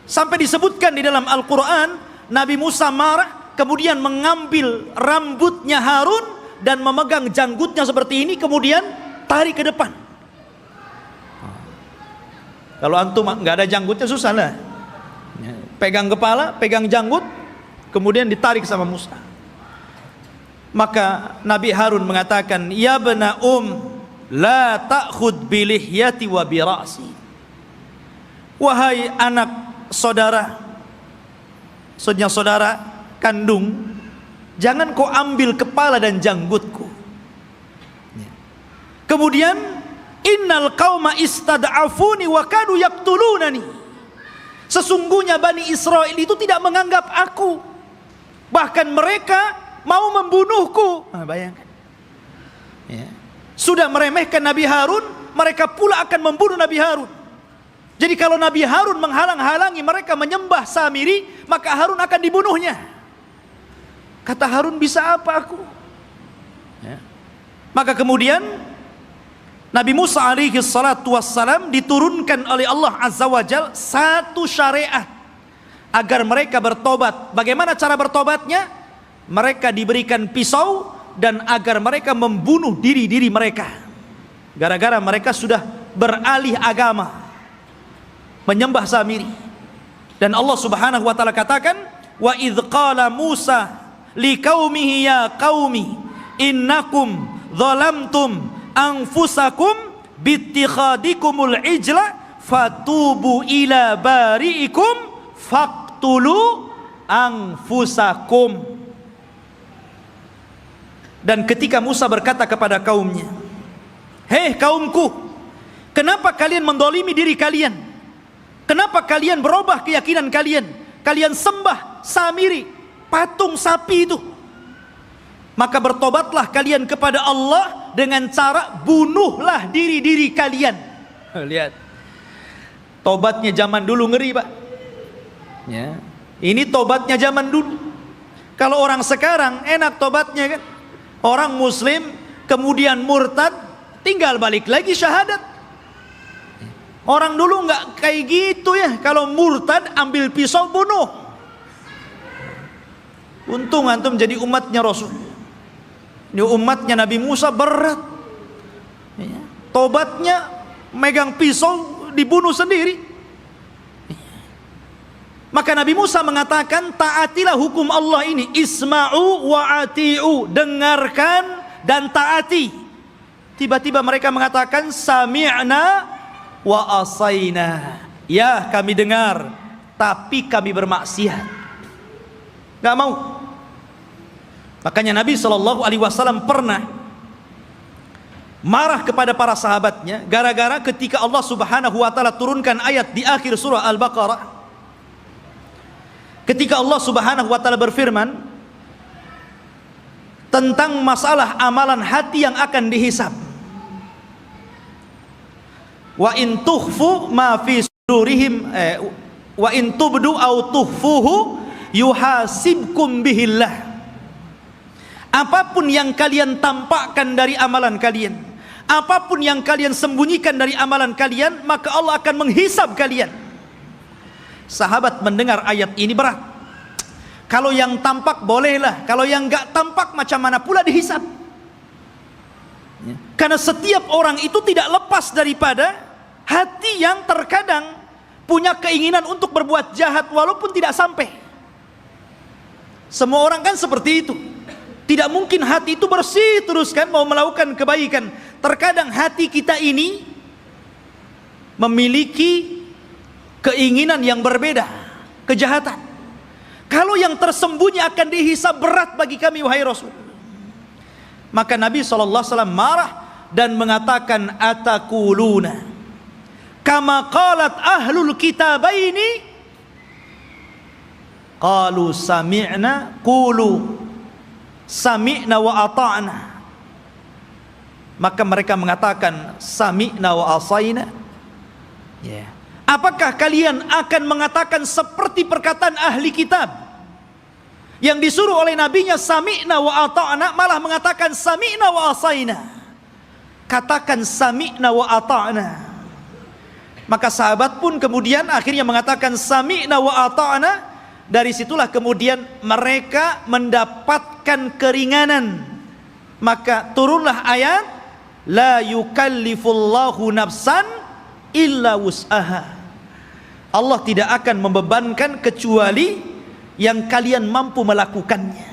Sampai disebutkan di dalam Al-Quran, Nabi Musa marah, kemudian mengambil rambutnya Harun dan memegang janggutnya seperti ini, kemudian tarik ke depan. Kalau antum nggak ada janggutnya susah lah. Pegang kepala, pegang janggut, kemudian ditarik sama Musa. Maka Nabi Harun mengatakan, ya bena la ta'khud bilihyati wa bira'si. Wahai anak saudara, saudara kandung, jangan kau ambil kepala dan janggutku. Kemudian, innal qauma istad'afuni wa kadu yaqtulunani. Sesungguhnya Bani Israel itu tidak menganggap aku, bahkan mereka mau membunuhku. Nah, bayangkan. Ya. Sudah meremehkan Nabi Harun, mereka pula akan membunuh Nabi Harun. Jadi kalau Nabi Harun menghalang-halangi mereka menyembah Samiri, maka Harun akan dibunuhnya. Kata Harun, bisa apa aku? Ya. Maka kemudian Nabi Musa alaihi salatu wassalam diturunkan oleh Allah Azza wa Jal satu syariat agar mereka bertobat. Bagaimana cara bertobatnya? Mereka diberikan pisau dan agar mereka membunuh diri-diri mereka. Gara-gara mereka sudah beralih agama, menyembah Samiri. Dan Allah Subhanahu wa taala katakan, wa idz qala Musa liqaumihi ya qaumi innakum zalamtum anfusakum bittikhadikumul ijla fatubu ila bari'ikum faqtulu anfusakum. Dan ketika Musa berkata kepada kaumnya, hei kaumku, kenapa kalian mendolimi diri kalian? Kenapa kalian berubah keyakinan kalian? Kalian sembah Samiri, patung sapi itu. Maka bertobatlah kalian kepada Allah dengan cara bunuhlah diri-diri kalian. Lihat, tobatnya zaman dulu ngeri, Pak. Ya. Ini tobatnya zaman dulu. Kalau orang sekarang enak tobatnya kan. Orang muslim kemudian murtad, tinggal balik lagi syahadat. Orang dulu nggak kayak gitu ya. Kalau murtad ambil pisau bunuh. Untung antum jadi umatnya Rasul. Ini umatnya Nabi Musa berat. Tobatnya megang pisau dibunuh sendiri. Maka Nabi Musa mengatakan, taatilah hukum Allah ini, isma'u wa ati'u, dengarkan dan taati. Tiba-tiba mereka mengatakan, sami'na wa asayna. Ya, kami dengar, tapi kami bermaksiat. Gak mau. Makanya Nabi SAW pernah marah kepada para sahabatnya gara-gara ketika Allah Subhanahu wa taala turunkan ayat di akhir surah Al-Baqarah. Ketika Allah Subhanahu wa taala berfirman tentang masalah amalan hati yang akan dihisab. Wa in tukhfu ma fi sudurihim wa in tubdu aw tukhfuhu yuhasibkum bihillah. Apapun yang kalian tampakkan dari amalan kalian, apapun yang kalian sembunyikan dari amalan kalian, maka Allah akan menghisab kalian. Sahabat mendengar ayat ini berat. Kalau yang tampak bolehlah, kalau yang enggak tampak macam mana pula dihisab. Karena setiap orang itu tidak lepas daripada hati yang terkadang punya keinginan untuk berbuat jahat walaupun tidak sampai. Semua orang kan seperti itu. Tidak mungkin hati itu bersih terus kan mau melakukan kebaikan. Terkadang hati kita ini memiliki keinginan yang berbeda, kejahatan. Kalau yang tersembunyi akan dihisab berat bagi kami wahai Rasul. Maka Nabi SAW marah dan mengatakan, atakuluna kama qalat ahlul kitabaini qalu sami'na qulu sami'na wa ata'na. Maka mereka mengatakan sami'na wa asaina. Apakah kalian akan mengatakan seperti perkataan ahli kitab yang disuruh oleh nabinya sami'na wa ata'na, malah mengatakan sami'na wa asaina? Katakan sami'na wa ata'na. Maka sahabat pun kemudian akhirnya mengatakan sami'na wa ata'na. Dari situlah kemudian mereka mendapatkan keringanan. Maka turunlah ayat la yukallifullahu nafsan illa wus'aha. Allah tidak akan membebankan kecuali yang kalian mampu melakukannya.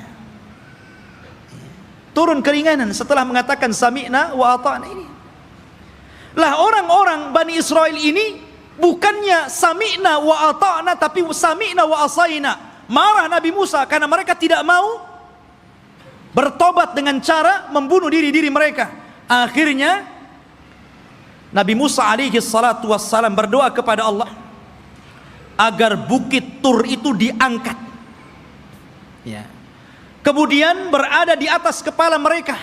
Turun keringanan setelah mengatakan sami'na wa ata'na ini. Lah orang-orang Bani Israel ini bukannya sami'na wa ata'na, tapi sami'na wa asaina. Marah Nabi Musa karena mereka tidak mau bertobat dengan cara membunuh diri-diri mereka. Akhirnya Nabi Musa alaihi salatu wassalam berdoa kepada Allah agar bukit Tur itu diangkat, kemudian berada di atas kepala mereka.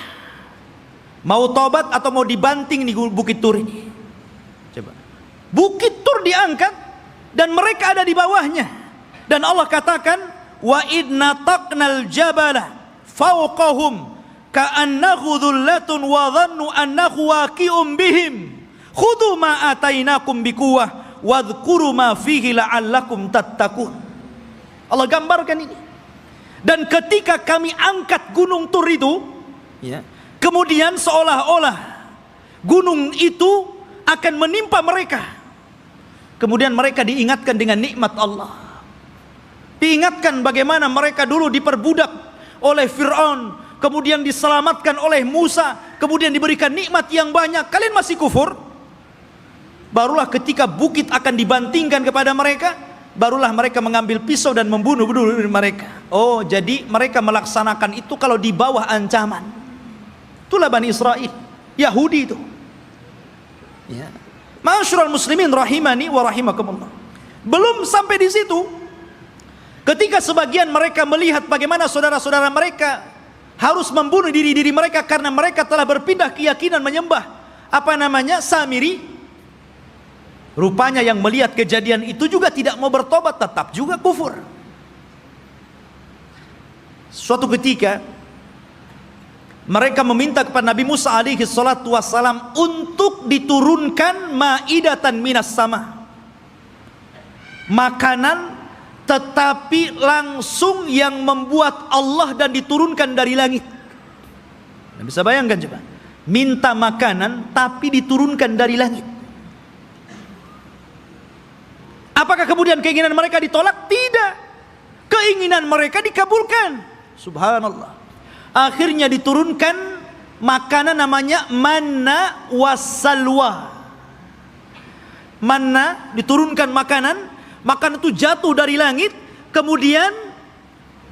Mau tobat atau mau dibanting di bukit Tur ini? Coba. Bukit Tur diangkat dan mereka ada di bawahnya. Dan Allah katakan, wa idna taqnal jabala fawqahum ka'annahu dhullatun wa dhannu annahu waqi'un bihim khudhu ma atainakum biquwwah wadhkuru ma fihi la'allakum tattaqun. Allah gambarkan ini. Dan ketika kami angkat gunung Tur itu, kemudian seolah-olah gunung itu akan menimpa mereka. Kemudian mereka diingatkan dengan nikmat Allah. Diingatkan bagaimana mereka dulu diperbudak oleh Fir'aun, kemudian diselamatkan oleh Musa, kemudian diberikan nikmat yang banyak. Kalian masih kufur? Barulah ketika bukit akan dibantingkan kepada mereka, barulah mereka mengambil pisau dan membunuh mereka. Oh, jadi mereka melaksanakan itu kalau di bawah ancaman. Itulah Bani Israel, Yahudi itu. Ma'asyiral muslimin rahimani wa rahimakumullah. Belum sampai di situ. Ketika sebagian mereka melihat bagaimana saudara-saudara mereka harus membunuh diri-diri mereka karena mereka telah berpindah keyakinan menyembah Samiri. Rupanya yang melihat kejadian itu juga tidak mau bertobat, tetap juga kufur. Suatu ketika mereka meminta kepada Nabi Musa alaihi salatu wassalam untuk diturunkan ma'idatan minas sama, makanan tetapi langsung yang membuat Allah dan diturunkan dari langit. Anda bisa bayangkan coba, minta makanan tapi diturunkan dari langit. Apakah kemudian keinginan mereka ditolak? Tidak. Keinginan mereka dikabulkan. Subhanallah. Akhirnya diturunkan makanan namanya manna wassalwa. Manna, diturunkan makanan itu jatuh dari langit, kemudian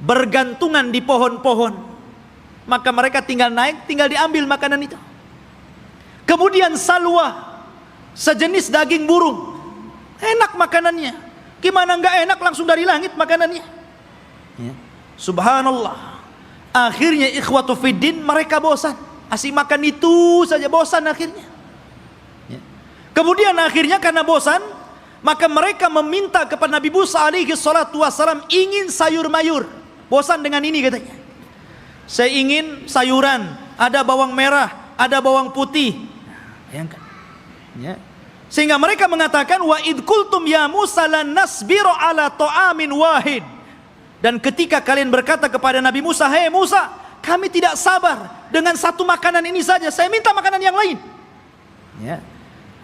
bergantungan di pohon-pohon. Maka mereka tinggal naik, tinggal diambil makanan itu. Kemudian salwa, sejenis daging burung. Enak makanannya. Gimana enggak enak, langsung dari langit makanannya. Subhanallah. Akhirnya ikhwatu fiddin, mereka bosan. Asik makan itu saja, bosan akhirnya. Kemudian akhirnya karena bosan, maka mereka meminta kepada Nabi Musa alaihi salatu wassalam ingin sayur mayur. Bosan dengan ini katanya. Saya ingin sayuran, ada bawang merah, ada bawang putih. Bayangkan. Sehingga mereka mengatakan wa id qultum ya Musa lan nasbiru ala ta'amin wahid. Dan ketika kalian berkata kepada Nabi Musa, "Hei Musa, kami tidak sabar dengan satu makanan ini saja. Saya minta makanan yang lain."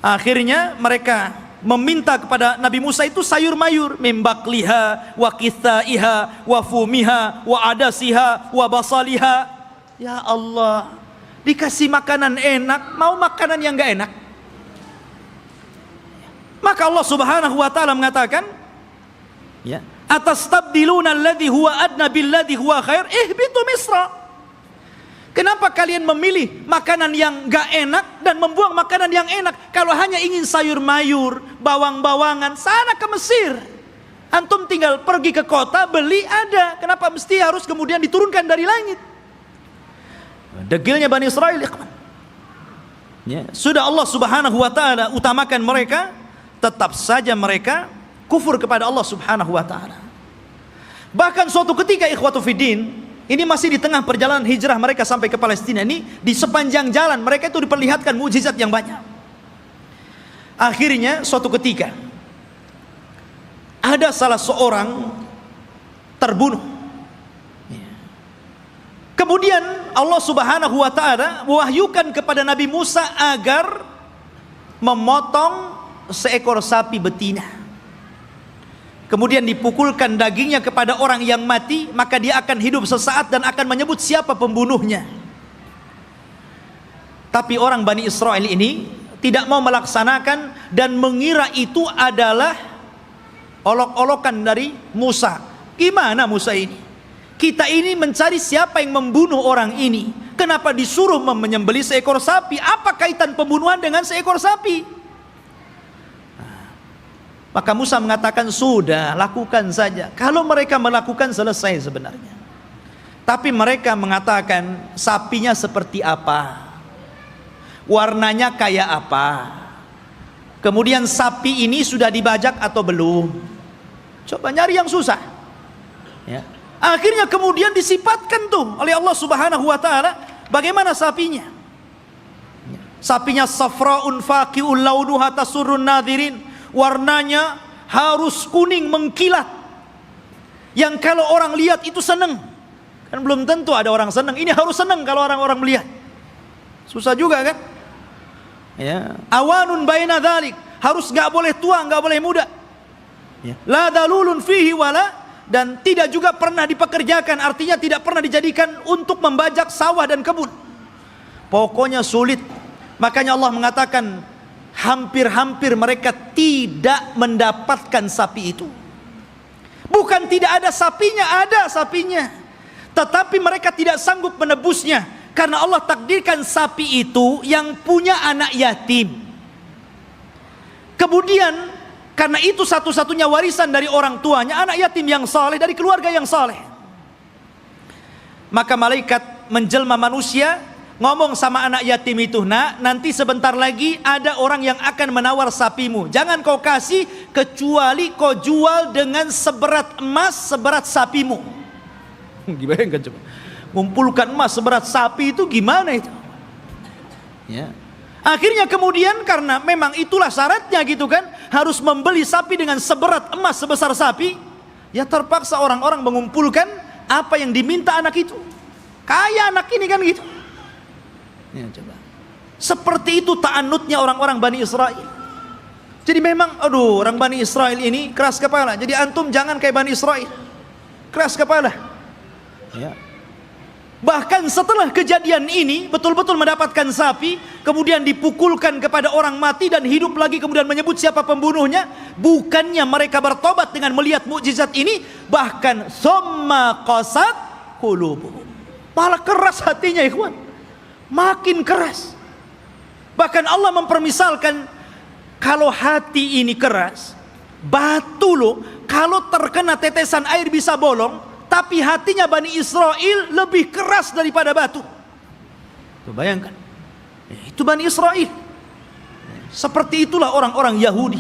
Akhirnya mereka meminta kepada Nabi Musa itu sayur mayur, mimbakliha wa kithaiha wa fumiha wa adasiha wa basaliha. Ya Allah, dikasih makanan enak, mau makanan yang enggak enak. Maka Allah Subhanahu wa taala mengatakan, atastabdiluna alladhi huwa adna billadhi huwa khair ihbitu misra. Kenapa kalian memilih makanan yang enggak enak dan membuang makanan yang enak? Kalau hanya ingin sayur mayur, bawang-bawangan, sana ke Mesir. Antum tinggal pergi ke kota, beli ada. Kenapa mesti harus kemudian diturunkan dari langit? Degilnya Bani Israel, ikhwan. Ya, sudah Allah Subhanahu wa taala utamakan mereka, tetap saja mereka kufur kepada Allah Subhanahu wa taala. Bahkan suatu ketika ikhwatu fiddin, ini masih di tengah perjalanan hijrah mereka sampai ke Palestina ini, di sepanjang jalan mereka itu diperlihatkan mukjizat yang banyak. Akhirnya suatu ketika ada salah seorang terbunuh. Kemudian Allah Subhanahu wa taala mewahyukan kepada Nabi Musa agar memotong seekor sapi betina. Kemudian dipukulkan dagingnya kepada orang yang mati, maka dia akan hidup sesaat dan akan menyebut siapa pembunuhnya. Tapi orang Bani Israel ini tidak mau melaksanakan dan mengira itu adalah olok-olokan dari Musa. Gimana Musa ini? Kita ini mencari siapa yang membunuh orang ini. Kenapa disuruh menyembelih seekor sapi? Apa kaitan pembunuhan dengan seekor sapi? Maka Musa mengatakan, sudah, lakukan saja. Kalau mereka melakukan, selesai sebenarnya. Tapi mereka mengatakan, sapinya seperti apa? Warnanya kayak apa? Kemudian sapi ini sudah dibajak atau belum? Coba nyari yang susah. Ya. Akhirnya kemudian disifatkan tuh oleh Allah Subhanahu wa taala bagaimana sapinya. Sapinya safraun faqi'ul launuha tasurrun nadirin. Warnanya harus kuning mengkilat. Yang kalau orang lihat itu senang. Kan belum tentu ada orang senang. Ini harus senang kalau orang-orang melihat. Susah juga kan? Ya. Awanun baina dzalik, harus nggak boleh tua, nggak boleh muda. Ya. La dalulun fihi wala, dan tidak juga pernah dipekerjakan, artinya tidak pernah dijadikan untuk membajak sawah dan kebun. Pokoknya sulit. Makanya Allah mengatakan hampir-hampir mereka tidak mendapatkan sapi itu. Bukan tidak ada sapinya, ada sapinya. Tetapi mereka tidak sanggup menebusnya. Karena Allah takdirkan sapi itu yang punya anak yatim. Kemudian karena itu satu-satunya warisan dari orang tuanya, anak yatim yang saleh, dari keluarga yang saleh. Maka malaikat menjelma manusia, ngomong sama anak yatim itu, nak, nanti sebentar lagi ada orang yang akan menawar sapimu. Jangan kau kasih kecuali kau jual dengan seberat emas seberat sapimu. Gimana coba? Ngumpulkan emas seberat sapi itu gimana itu? Ya. Akhirnya kemudian karena memang itulah syaratnya gitu kan, harus membeli sapi dengan seberat emas sebesar sapi, ya terpaksa orang-orang mengumpulkan apa yang diminta anak itu. Kaya anak ini kan gitu. Ya, coba. Seperti itu ta'annutnya orang-orang Bani Israel. Jadi memang aduh, orang Bani Israel ini keras kepala. Jadi antum jangan kayak Bani Israel. Keras kepala. Ya. Bahkan setelah kejadian ini betul-betul mendapatkan sapi, kemudian dipukulkan kepada orang mati dan hidup lagi, kemudian menyebut siapa pembunuhnya. Bukannya mereka bertobat dengan melihat mukjizat ini, bahkan summa qasat qulubuhum, malah keras hatinya ikhwan, makin keras. Bahkan Allah mempermisalkan, kalau hati ini keras, batu loh, kalau terkena tetesan air bisa bolong. Tapi hatinya Bani Israel lebih keras daripada batu. Tuh, bayangkan. Itu Bani Israel. Seperti itulah orang-orang Yahudi.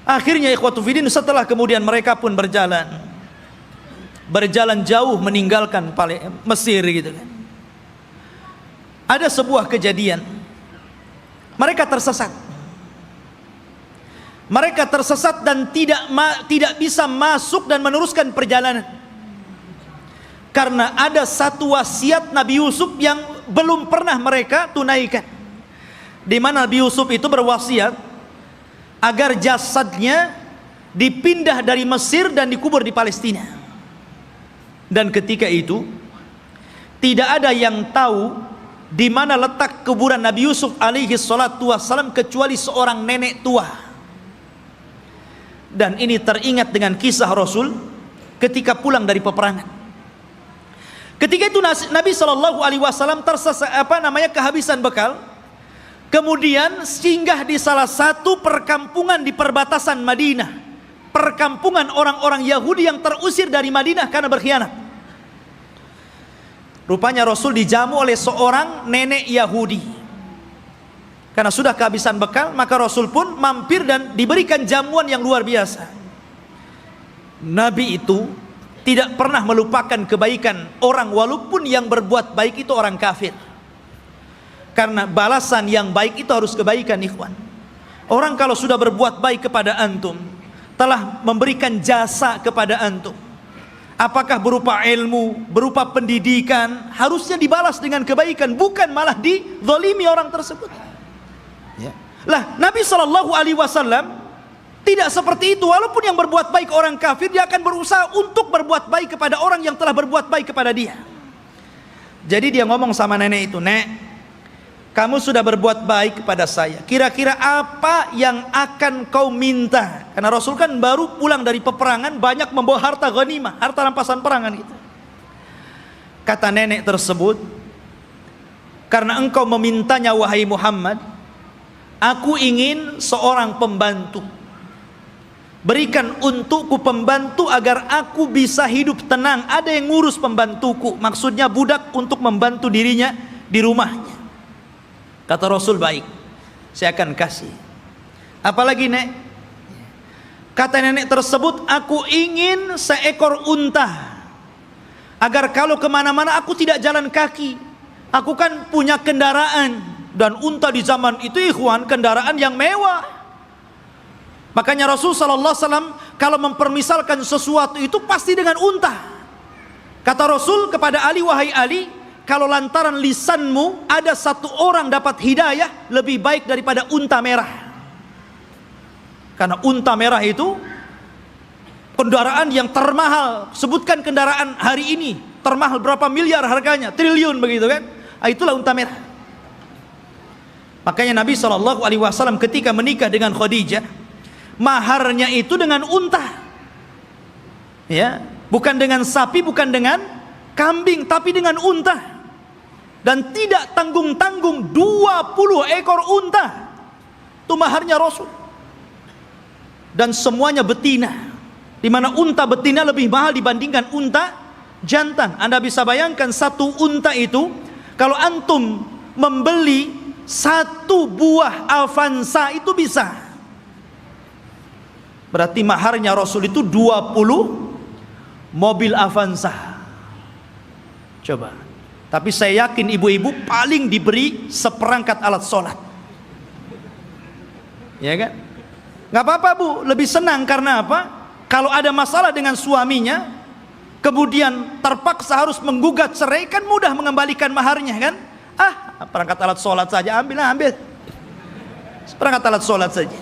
Akhirnya ikhwatu fiddin, setelah kemudian mereka pun berjalan jauh meninggalkan Mesir gitu kan. Ada sebuah kejadian. Mereka tersesat. Mereka tersesat dan tidak bisa masuk dan meneruskan perjalanan. Karena ada satu wasiat Nabi Yusuf yang belum pernah mereka tunaikan. Di mana Nabi Yusuf itu berwasiat agar jasadnya dipindah dari Mesir dan dikubur di Palestina. Dan ketika itu tidak ada yang tahu di mana letak kuburan Nabi Yusuf alaihi salatu wassalam kecuali seorang nenek tua. Dan ini teringat dengan kisah Rasul ketika pulang dari peperangan. Ketika itu Nabi Shallallahu Alaihi Wasallam kehabisan bekal, kemudian singgah di salah satu perkampungan di perbatasan Madinah, perkampungan orang-orang Yahudi yang terusir dari Madinah karena berkhianat. Rupanya Rasul dijamu oleh seorang nenek Yahudi. Karena sudah kehabisan bekal, maka Rasul pun mampir dan diberikan jamuan yang luar biasa. Nabi itu tidak pernah melupakan kebaikan orang, walaupun yang berbuat baik itu orang kafir. Karena balasan yang baik itu harus kebaikan, ikhwan. Orang kalau sudah berbuat baik kepada antum, telah memberikan jasa kepada antum, apakah berupa ilmu, berupa pendidikan, harusnya dibalas dengan kebaikan, bukan malah dizalimi orang tersebut. Ya. Lah, Nabi SAW tidak seperti itu. Walaupun yang berbuat baik orang kafir, dia akan berusaha untuk berbuat baik kepada orang yang telah berbuat baik kepada dia. Jadi dia ngomong sama nenek itu, "Nek, kamu sudah berbuat baik kepada saya. Kira-kira apa yang akan kau minta?" Karena Rasul kan baru pulang dari peperangan, banyak membawa harta ghanimah, harta rampasan perangan gitu. Kata nenek tersebut, "Karena engkau memintanya wahai Muhammad, aku ingin seorang pembantu. Berikan untukku pembantu agar aku bisa hidup tenang. Ada yang ngurus pembantuku." Maksudnya budak untuk membantu dirinya di rumahnya. Kata Rasul, "Baik, saya akan kasih. Apalagi, Nek?" Kata nenek tersebut, "Aku ingin seekor unta, agar kalau kemana-mana aku tidak jalan kaki. Aku kan punya kendaraan, dan unta di zaman itu, ikhwan, kendaraan yang mewah." Makanya Rasul SAW kalau mempermisalkan sesuatu itu pasti dengan unta. Kata Rasul kepada Ali, "Wahai Ali, kalau lantaran lisanmu ada satu orang dapat hidayah, lebih baik daripada unta merah." Karena unta merah itu kendaraan yang termahal. Sebutkan kendaraan hari ini termahal berapa miliar harganya, triliun begitu kan. Itulah unta merah. Makanya Nabi SAW ketika menikah dengan Khadijah, maharnya itu dengan unta. Ya, bukan dengan sapi, bukan dengan kambing, tapi dengan unta. Dan tidak tanggung-tanggung, 20 ekor unta. Itu maharnya Rasul. Dan semuanya betina, di mana unta betina lebih mahal dibandingkan unta jantan. Anda bisa bayangkan satu unta itu, kalau antum membeli satu buah Avanza itu bisa. Berarti maharnya Rasul itu 20 mobil Avanza. Coba. Tapi saya yakin ibu-ibu paling diberi seperangkat alat sholat. Ya kan? Gak apa-apa, Bu, lebih senang. Karena apa? Kalau ada masalah dengan suaminya, kemudian terpaksa harus menggugat cerai, kan mudah mengembalikan maharnya kan. Perangkat alat sholat saja, ambil perangkat alat sholat saja.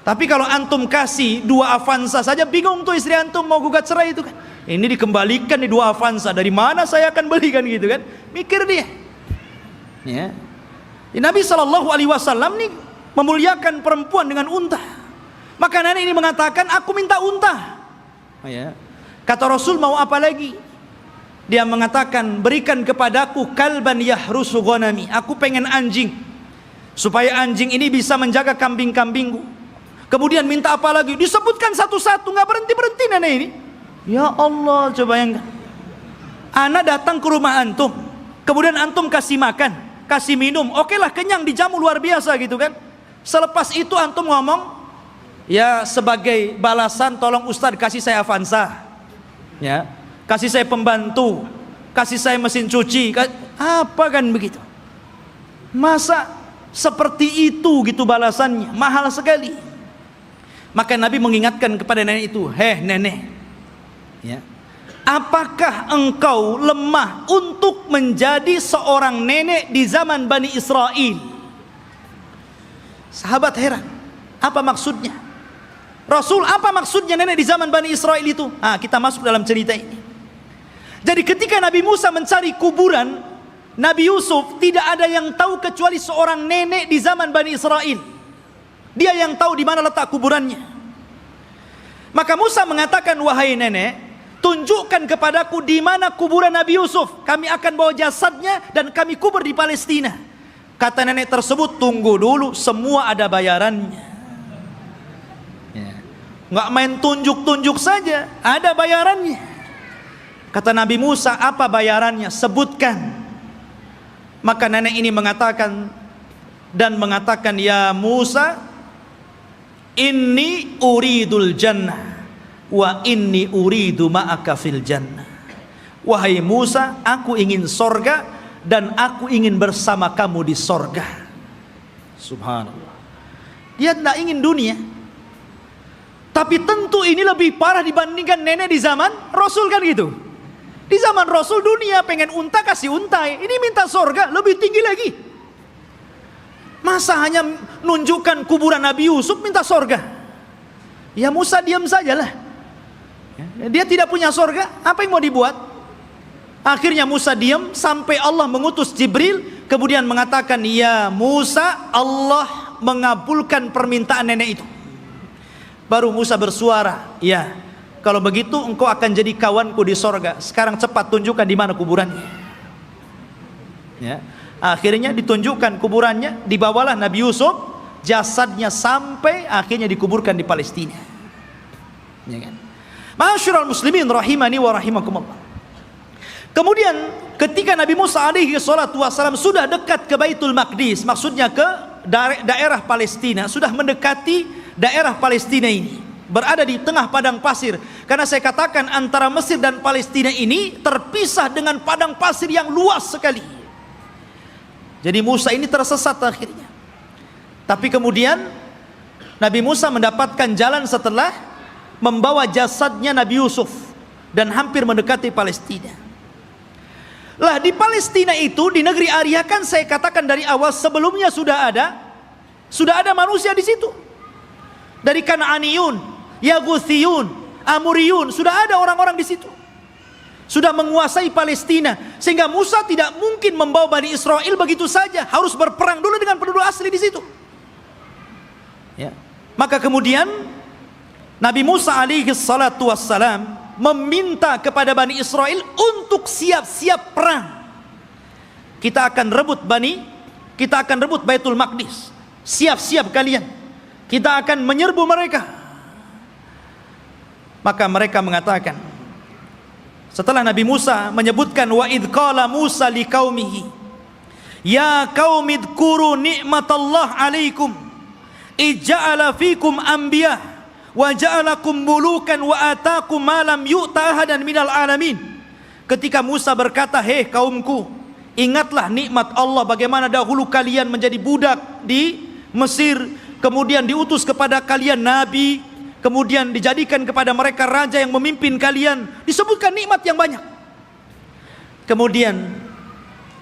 Tapi kalau antum kasih 2 Avanza saja, bingung tuh istri antum mau gugat cerai itu kan. Ini dikembalikan di 2 Avanza, dari mana saya akan belikan gitu kan, mikir dia. Ya. Nabi SAW nih memuliakan perempuan dengan unta. Maka nenek ini mengatakan, "Aku minta unta." Ya. Kata Rasul, "Mau apa lagi?" Dia mengatakan, "Berikan kepadaku kalban yahrusu ghanami." Aku pengen anjing, supaya anjing ini bisa menjaga kambing-kambingku. Kemudian minta apa lagi? Disebutkan satu-satu, nggak berhenti-berhenti nenek ini. Ya Allah, coba yang ana datang ke rumah antum, kemudian antum kasih makan, kasih minum, oke lah, kenyang, dijamu luar biasa gitu kan. Selepas itu antum ngomong, "Ya, sebagai balasan tolong Ustadz kasih saya Avanza, ya, kasih saya pembantu, kasih saya mesin cuci." Apa kan begitu? Masa seperti itu gitu balasannya? Mahal sekali. Maka Nabi mengingatkan kepada nenek itu, "Heh nenek, ya, apakah engkau lemah untuk menjadi seorang nenek di zaman Bani Israel?" Sahabat heran, apa maksudnya? Rasul, apa maksudnya nenek di zaman Bani Israel itu? Kita masuk dalam cerita ini. Jadi ketika Nabi Musa mencari kuburan Nabi Yusuf, tidak ada yang tahu kecuali seorang nenek di zaman Bani Israel. Dia yang tahu di mana letak kuburannya. Maka Musa mengatakan, "Wahai nenek, tunjukkan kepadaku di mana kuburan Nabi Yusuf. Kami akan bawa jasadnya dan kami kubur di Palestina." Kata nenek tersebut, "Tunggu dulu, semua ada bayarannya." Ya. Nggak main tunjuk-tunjuk saja, ada bayarannya. Kata Nabi Musa, apa bayarannya? Sebutkan. Maka nenek ini mengatakan, ya Musa, inni uridul jannah wa inni uridu ma'aka fil jannah. Wahai Musa, aku ingin sorga dan aku ingin bersama kamu di sorga. Subhanallah. Dia tidak ingin dunia. Tapi tentu ini lebih parah dibandingkan nenek di zaman Rasul, kan gitu. Di zaman Rasul dunia pengen unta kasih untai, ini minta sorga lebih tinggi lagi. Masa hanya nunjukkan kuburan Nabi Yusuf minta sorga? Ya Musa diam sajalah. Dia tidak punya sorga, apa yang mau dibuat? Akhirnya Musa diam sampai Allah mengutus Jibril, kemudian mengatakan, ya Musa, Allah mengabulkan permintaan nenek itu. Baru Musa bersuara, ya, kalau begitu engkau akan jadi kawanku di sorga. Sekarang cepat tunjukkan di mana kuburannya. Ya. Akhirnya ditunjukkan kuburannya, dibawalah Nabi Yusuf, jasadnya sampai akhirnya dikuburkan di Palestina. Ya kan? Ma'asyiral muslimin rahimani wa rahimakumullah. Kemudian ketika Nabi Musa alaihi salatu wasalam sudah dekat ke Baitul Maqdis, maksudnya ke daerah Palestina, sudah mendekati daerah Palestina ini, berada di tengah padang pasir. Karena saya katakan antara Mesir dan Palestina ini terpisah dengan padang pasir yang luas sekali. Jadi Musa ini tersesat akhirnya. Tapi kemudian Nabi Musa mendapatkan jalan setelah membawa jasadnya Nabi Yusuf dan hampir mendekati Palestina. Lah di Palestina itu, di negeri Arya, kan saya katakan dari awal sebelumnya sudah ada manusia di situ. Dari Kanaaniyun, Yaguthiyun, Amuriyun, sudah ada orang-orang di situ. Sudah menguasai Palestina, sehingga Musa tidak mungkin membawa Bani Israel begitu saja, harus berperang dulu dengan penduduk asli di situ. Ya. Maka kemudian Nabi Musa alaihi salatu wassalam meminta kepada Bani Israel untuk siap-siap perang. Kita akan rebut Baitul Maqdis. Siap-siap kalian. Kita akan menyerbu mereka. Maka mereka mengatakan, setelah Nabi Musa menyebutkan, wa idh qala Musa liqaumihi ya qaumi dzkuru ni'matallah alaikum ij'ala fikum anbiya wa ja'alakum mulukan wa ataakum ma lam yu'ta ahadan minal alamin. Ketika Musa berkata, hei kaumku, ingatlah nikmat Allah, bagaimana dahulu kalian menjadi budak di Mesir, kemudian diutus kepada kalian nabi, kemudian dijadikan kepada mereka raja yang memimpin kalian, disebutkan nikmat yang banyak. Kemudian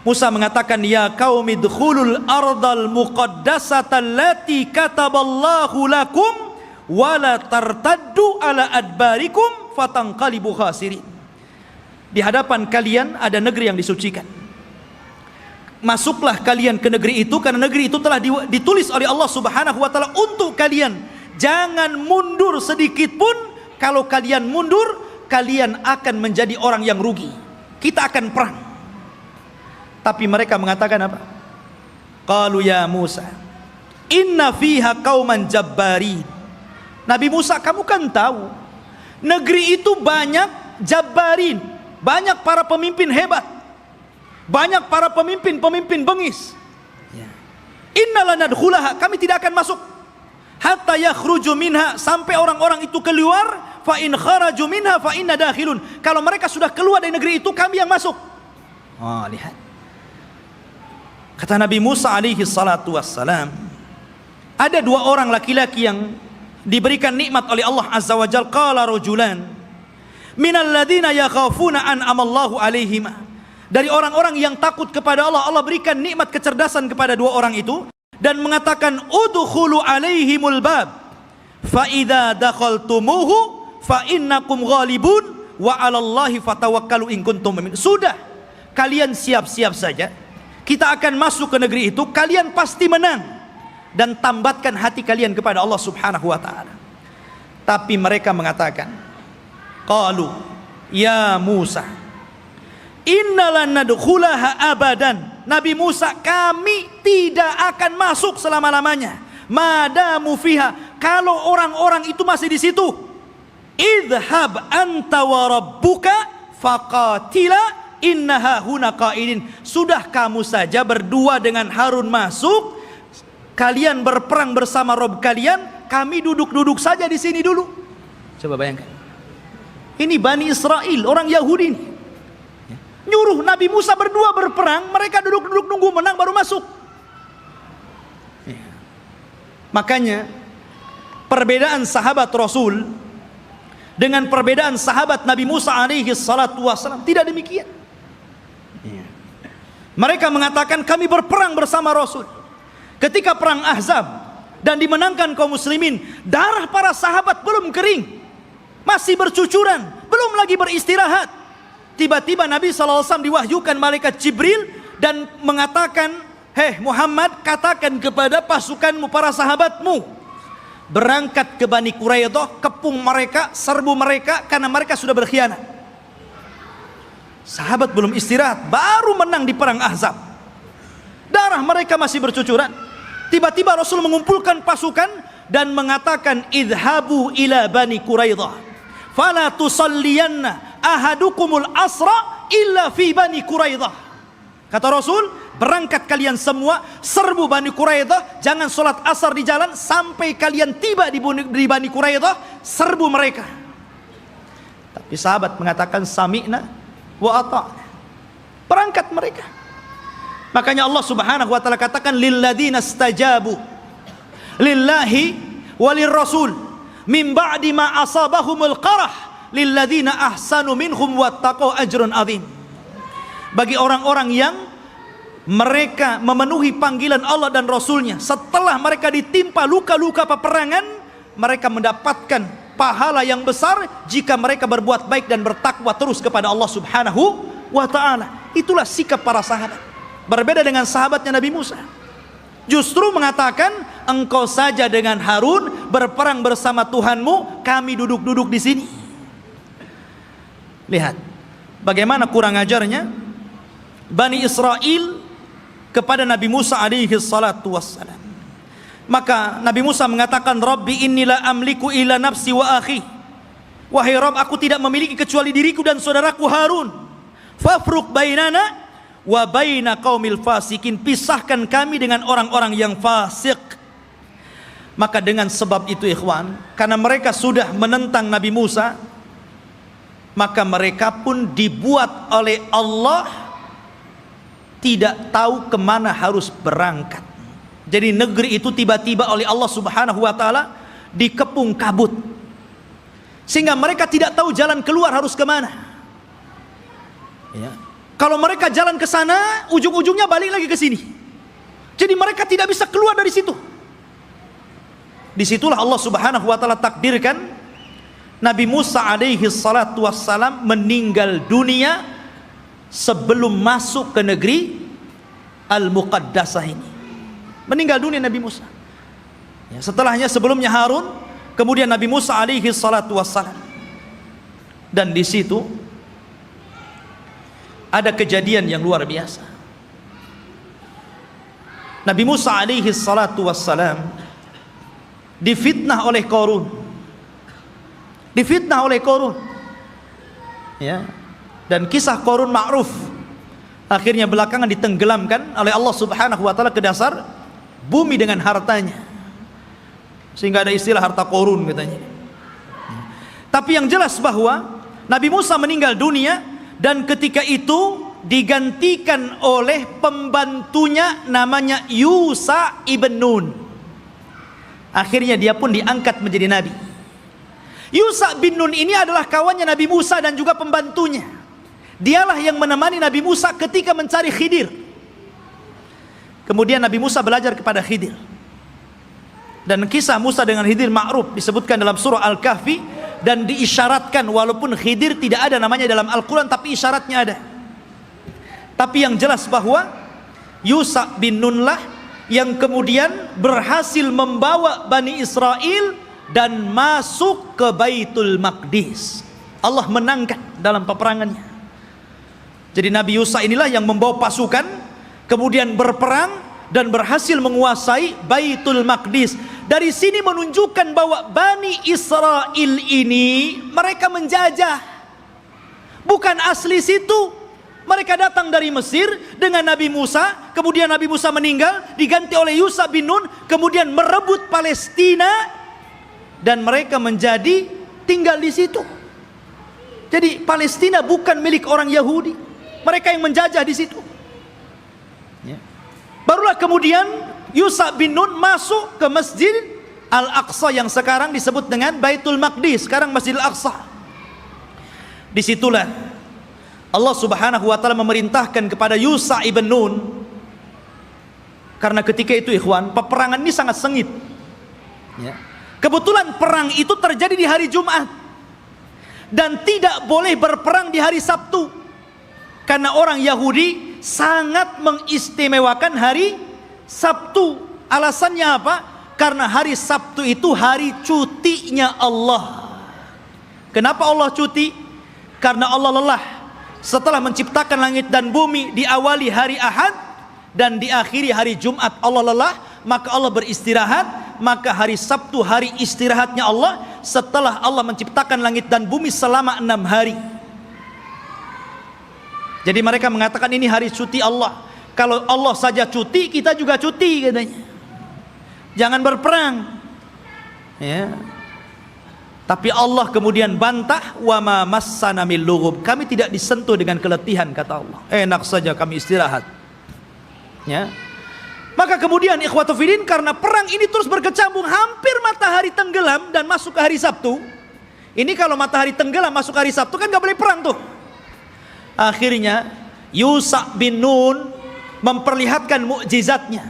Musa mengatakan, ya qaumi dkhulul ardal muqaddasata allati kataballahu lakum wala tartaddu ala adbarikum fatanqalibu khasirin. Di hadapan kalian ada negeri yang disucikan. Masuklah kalian ke negeri itu, karena negeri itu telah ditulis oleh Allah Subhanahu wa taala untuk kalian. Jangan mundur sedikit pun. Kalau kalian mundur, kalian akan menjadi orang yang rugi. Kita akan perang. Tapi mereka mengatakan apa? Qalu ya Musa, inna fiha qauman jabbarin. Nabi Musa, kamu kan tahu negeri itu banyak jabbarin, banyak para pemimpin hebat, banyak para pemimpin bengis. Inna lanadkhulaha, kami tidak akan masuk hatta yakhruju minha, sampai orang-orang itu keluar. Fa in kharaju minha fa inna dakhilun, kalau mereka sudah keluar dari negeri itu, kami yang masuk. Lihat, kata Nabi Musa alaihi salatu wassalam, ada dua orang laki-laki yang diberikan nikmat oleh Allah azza wa jalla. Qala rajulan minal ladzina yakhafuna an amallahu alaihima, dari orang-orang yang takut kepada Allah, Allah berikan nikmat kecerdasan kepada dua orang itu, dan mengatakan udkhulu alaihimul bab fa idza dakhaltumuhu fa innakum ghalibun wa 'alallahi fatawakkalu in kuntum mu'minin. Sudah, kalian siap-siap saja, kita akan masuk ke negeri itu, kalian pasti menang, dan tambatkan hati kalian kepada Allah Subhanahu wa taala. Tapi mereka mengatakan, qalu ya Musa innalan nadkhulaha abadan. Nabi Musa, kami tidak akan masuk selama-lamanya. Madamu fiha, kalau orang-orang itu masih di situ. Idhab anta wa rabbuka faqatila innaha huna qaidin. Sudah kamu saja berdua dengan Harun masuk, kalian berperang bersama Rob kalian, kami duduk-duduk saja di sini dulu. Coba bayangkan. Ini Bani Israel, orang Yahudi ini. Nyuruh Nabi Musa berdua berperang, mereka duduk-duduk nunggu menang baru masuk. Makanya perbedaan sahabat Rasul dengan perbedaan sahabat Nabi Musa alaihi salatu wassalam tidak demikian. Mereka mengatakan kami berperang bersama Rasul. Ketika perang Ahzab dan dimenangkan kaum muslimin, darah para sahabat belum kering, masih bercucuran, belum lagi beristirahat. Tiba-tiba Nabi SAW diwahyukan malaikat Jibril dan mengatakan, hei Muhammad, katakan kepada pasukanmu, para sahabatmu, berangkat ke Bani Quraidah, kepung mereka, serbu mereka, karena mereka sudah berkhianat. Sahabat belum istirahat, baru menang di perang Ahzab. Darah mereka masih bercucuran. Tiba-tiba Rasul mengumpulkan pasukan dan mengatakan, idhabu ila Bani Quraidah, fala tusalliyanna ahadukumul asra illa fi Bani Quraidah. Kata Rasul, berangkat kalian semua, serbu Bani Quraidah, jangan sholat asar di jalan sampai kalian tiba di Bani Quraidah, serbu mereka. Tapi sahabat mengatakan sami'na wa ata'na. Berangkat mereka. Makanya Allah Subhanahu wa taala katakan lilladzina stajabu lillahi walir rasul min ba'di ma asabahumul qarah lilladzina ahsanu minhum wattaqau ajrun adzim. Bagi orang-orang yang mereka memenuhi panggilan Allah dan Rasulnya, setelah mereka ditimpa luka-luka peperangan, mereka mendapatkan pahala yang besar jika mereka berbuat baik dan bertakwa terus kepada Allah Subhanahu wa ta'ala. Itulah sikap para sahabat. Berbeda dengan sahabatnya Nabi Musa. Justru mengatakan, engkau saja dengan Harun berperang bersama Tuhanmu, kami duduk-duduk di sini. Lihat bagaimana kurang ajarnya Bani Israel kepada Nabi Musa alaihi salatu wassalam. Maka Nabi Musa mengatakan, Rabbi inni la amliku illa nafsi wa akhi. Wahai Rabb, aku tidak memiliki kecuali diriku dan saudaraku Harun. Fafruq bainana wa baina qaumil fasikin. Pisahkan kami dengan orang-orang yang fasik. Maka dengan sebab itu ikhwan, karena mereka sudah menentang Nabi Musa, maka mereka pun dibuat oleh Allah tidak tahu kemana harus berangkat. Jadi negeri itu tiba-tiba oleh Allah Subhanahu wa ta'ala dikepung kabut, sehingga mereka tidak tahu jalan keluar harus kemana. Ya. Kalau mereka jalan ke sana, ujung-ujungnya balik lagi ke sini. Jadi mereka tidak bisa keluar dari situ. Disitulah Allah Subhanahu wa ta'ala takdirkan Nabi Musa alaihi salatu wassalam meninggal dunia sebelum masuk ke negeri Al-Muqaddasah ini. Meninggal dunia Nabi Musa. Ya, setelahnya sebelumnya Harun, kemudian Nabi Musa alaihi salatu wassalam. Dan di situ ada kejadian yang luar biasa. Nabi Musa alaihi salatu wassalam difitnah oleh Qarun. Difitnah oleh Qarun. Ya. Dan kisah Qarun ma'ruf. Akhirnya belakangan ditenggelamkan oleh Allah Subhanahu wa taala ke dasar bumi dengan hartanya, sehingga ada istilah harta Qarun katanya. Tapi yang jelas bahwa Nabi Musa meninggal dunia, dan ketika itu digantikan oleh pembantunya namanya Yusha ibn Nun. Akhirnya dia pun diangkat menjadi nabi. Yusha bin Nun ini adalah kawannya Nabi Musa dan juga pembantunya. Dialah yang menemani Nabi Musa ketika mencari Khidir. Kemudian Nabi Musa belajar kepada Khidir. Dan kisah Musa dengan Khidir ma'ruf, disebutkan dalam surah Al-Kahfi, dan diisyaratkan walaupun Khidir tidak ada namanya dalam Al-Quran, tapi isyaratnya ada. Tapi yang jelas bahwa Yusha bin Nun lah yang kemudian berhasil membawa Bani Israel dan masuk ke Baitul Maqdis. Allah menangkan dalam peperangannya. Jadi Nabi Yusha inilah yang membawa pasukan, kemudian berperang dan berhasil menguasai Baitul Maqdis. Dari sini menunjukkan bahwa Bani Israel ini mereka menjajah, bukan asli situ. Mereka datang dari Mesir dengan Nabi Musa, kemudian Nabi Musa meninggal, diganti oleh Yusha bin Nun, kemudian merebut Palestina, dan mereka menjadi tinggal di situ. Jadi Palestina bukan milik orang Yahudi, mereka yang menjajah di situ. Barulah kemudian Yusha bin Nun masuk ke Masjid Al-Aqsa yang sekarang disebut dengan Baitul Maqdis, sekarang Masjid Al-Aqsa. Disitulah Allah Subhanahu wa taala memerintahkan kepada Yusha ibn Nun, karena ketika itu ikhwan, peperangan ini sangat sengit. Kebetulan perang itu terjadi di hari Jumat dan tidak boleh berperang di hari Sabtu, karena orang Yahudi sangat mengistimewakan hari Sabtu. Alasannya apa? Karena hari Sabtu itu hari cutinya Allah. Kenapa Allah cuti? Karena Allah lelah. Setelah menciptakan langit dan bumi, diawali hari Ahad dan diakhiri hari Jumat, Allah lelah, maka Allah beristirahat. Maka hari Sabtu hari istirahatnya Allah, setelah Allah menciptakan langit dan bumi selama 6 hari. Jadi mereka mengatakan ini hari cuti Allah. Kalau Allah saja cuti, kita juga cuti katanya. Jangan berperang. Ya. Tapi Allah kemudian bantah, wa ma massana min lughub. Kami tidak disentuh dengan keletihan, kata Allah. Enak saja kami istirahat. Ya. Maka kemudian ikhwatu fillah, karena perang ini terus berkecambung, hampir matahari tenggelam dan masuk ke hari Sabtu. Ini kalau matahari tenggelam masuk hari Sabtu kan gak boleh perang tuh. Akhirnya Yusha bin Nun memperlihatkan mukjizatnya.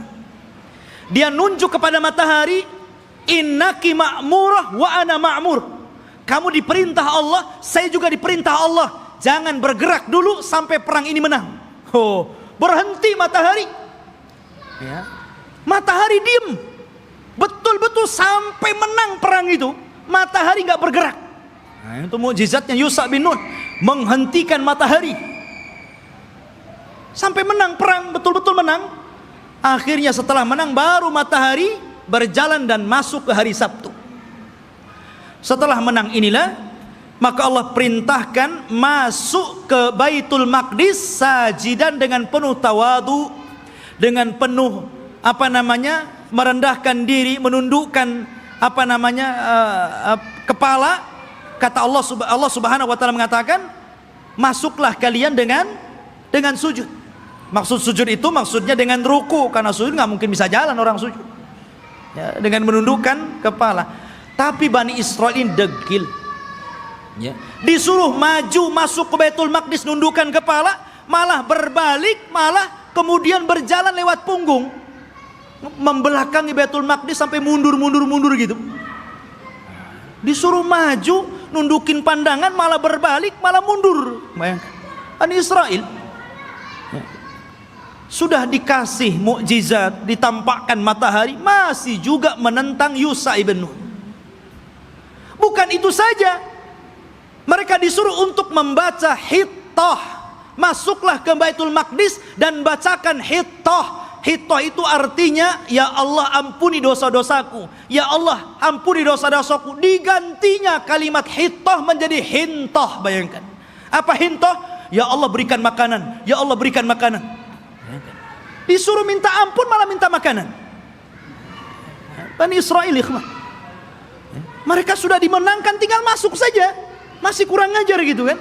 Dia nunjuk kepada matahari, innaki ma'murah wa ana ma'mur. Kamu diperintah Allah, saya juga diperintah Allah. Jangan bergerak dulu sampai perang ini menang. Oh, berhenti matahari. Ya. Matahari diem, betul-betul sampai menang perang itu. Matahari nggak bergerak. Nah, itu mukjizatnya Yusha bin Nun, menghentikan matahari sampai menang perang, betul-betul menang. Akhirnya setelah menang baru matahari berjalan dan masuk ke hari Sabtu. Setelah menang inilah maka Allah perintahkan masuk ke Baitul Maqdis sajidan dengan penuh tawadu, dengan penuh merendahkan diri, menundukkan kepala. Kata Allah Subhanahu wa taala mengatakan, masuklah kalian dengan sujud. Maksud sujud itu maksudnya dengan ruku, karena sujud nggak mungkin bisa jalan orang sujud. Ya, dengan menundukkan kepala. Tapi Bani Israil ini degil. Ya. Disuruh maju masuk ke Baitul Maqdis nundukkan kepala, malah berbalik, malah kemudian berjalan lewat punggung, membelakangi Baitul Maqdis sampai mundur gitu. Disuruh maju nundukin pandangan, malah berbalik, malah mundur. Bayangkan Bani Israil sudah dikasih mukjizat, ditampakkan matahari, masih juga menentang Yusha ibn Nun. Bukan itu saja, mereka disuruh untuk membaca Hittah. Masuklah ke Baitul Maqdis dan bacakan Hittah. Hittah itu artinya, ya Allah ampuni dosa-dosaku, ya Allah ampuni dosa-dosaku. Digantinya kalimat Hittah menjadi Hintah. Bayangkan apa Hintah? Ya Allah berikan makanan, ya Allah berikan makanan. Disuruh minta ampun malah minta makanan. Bani Israil, mereka sudah dimenangkan, tinggal masuk saja, masih kurang ajar gitu kan.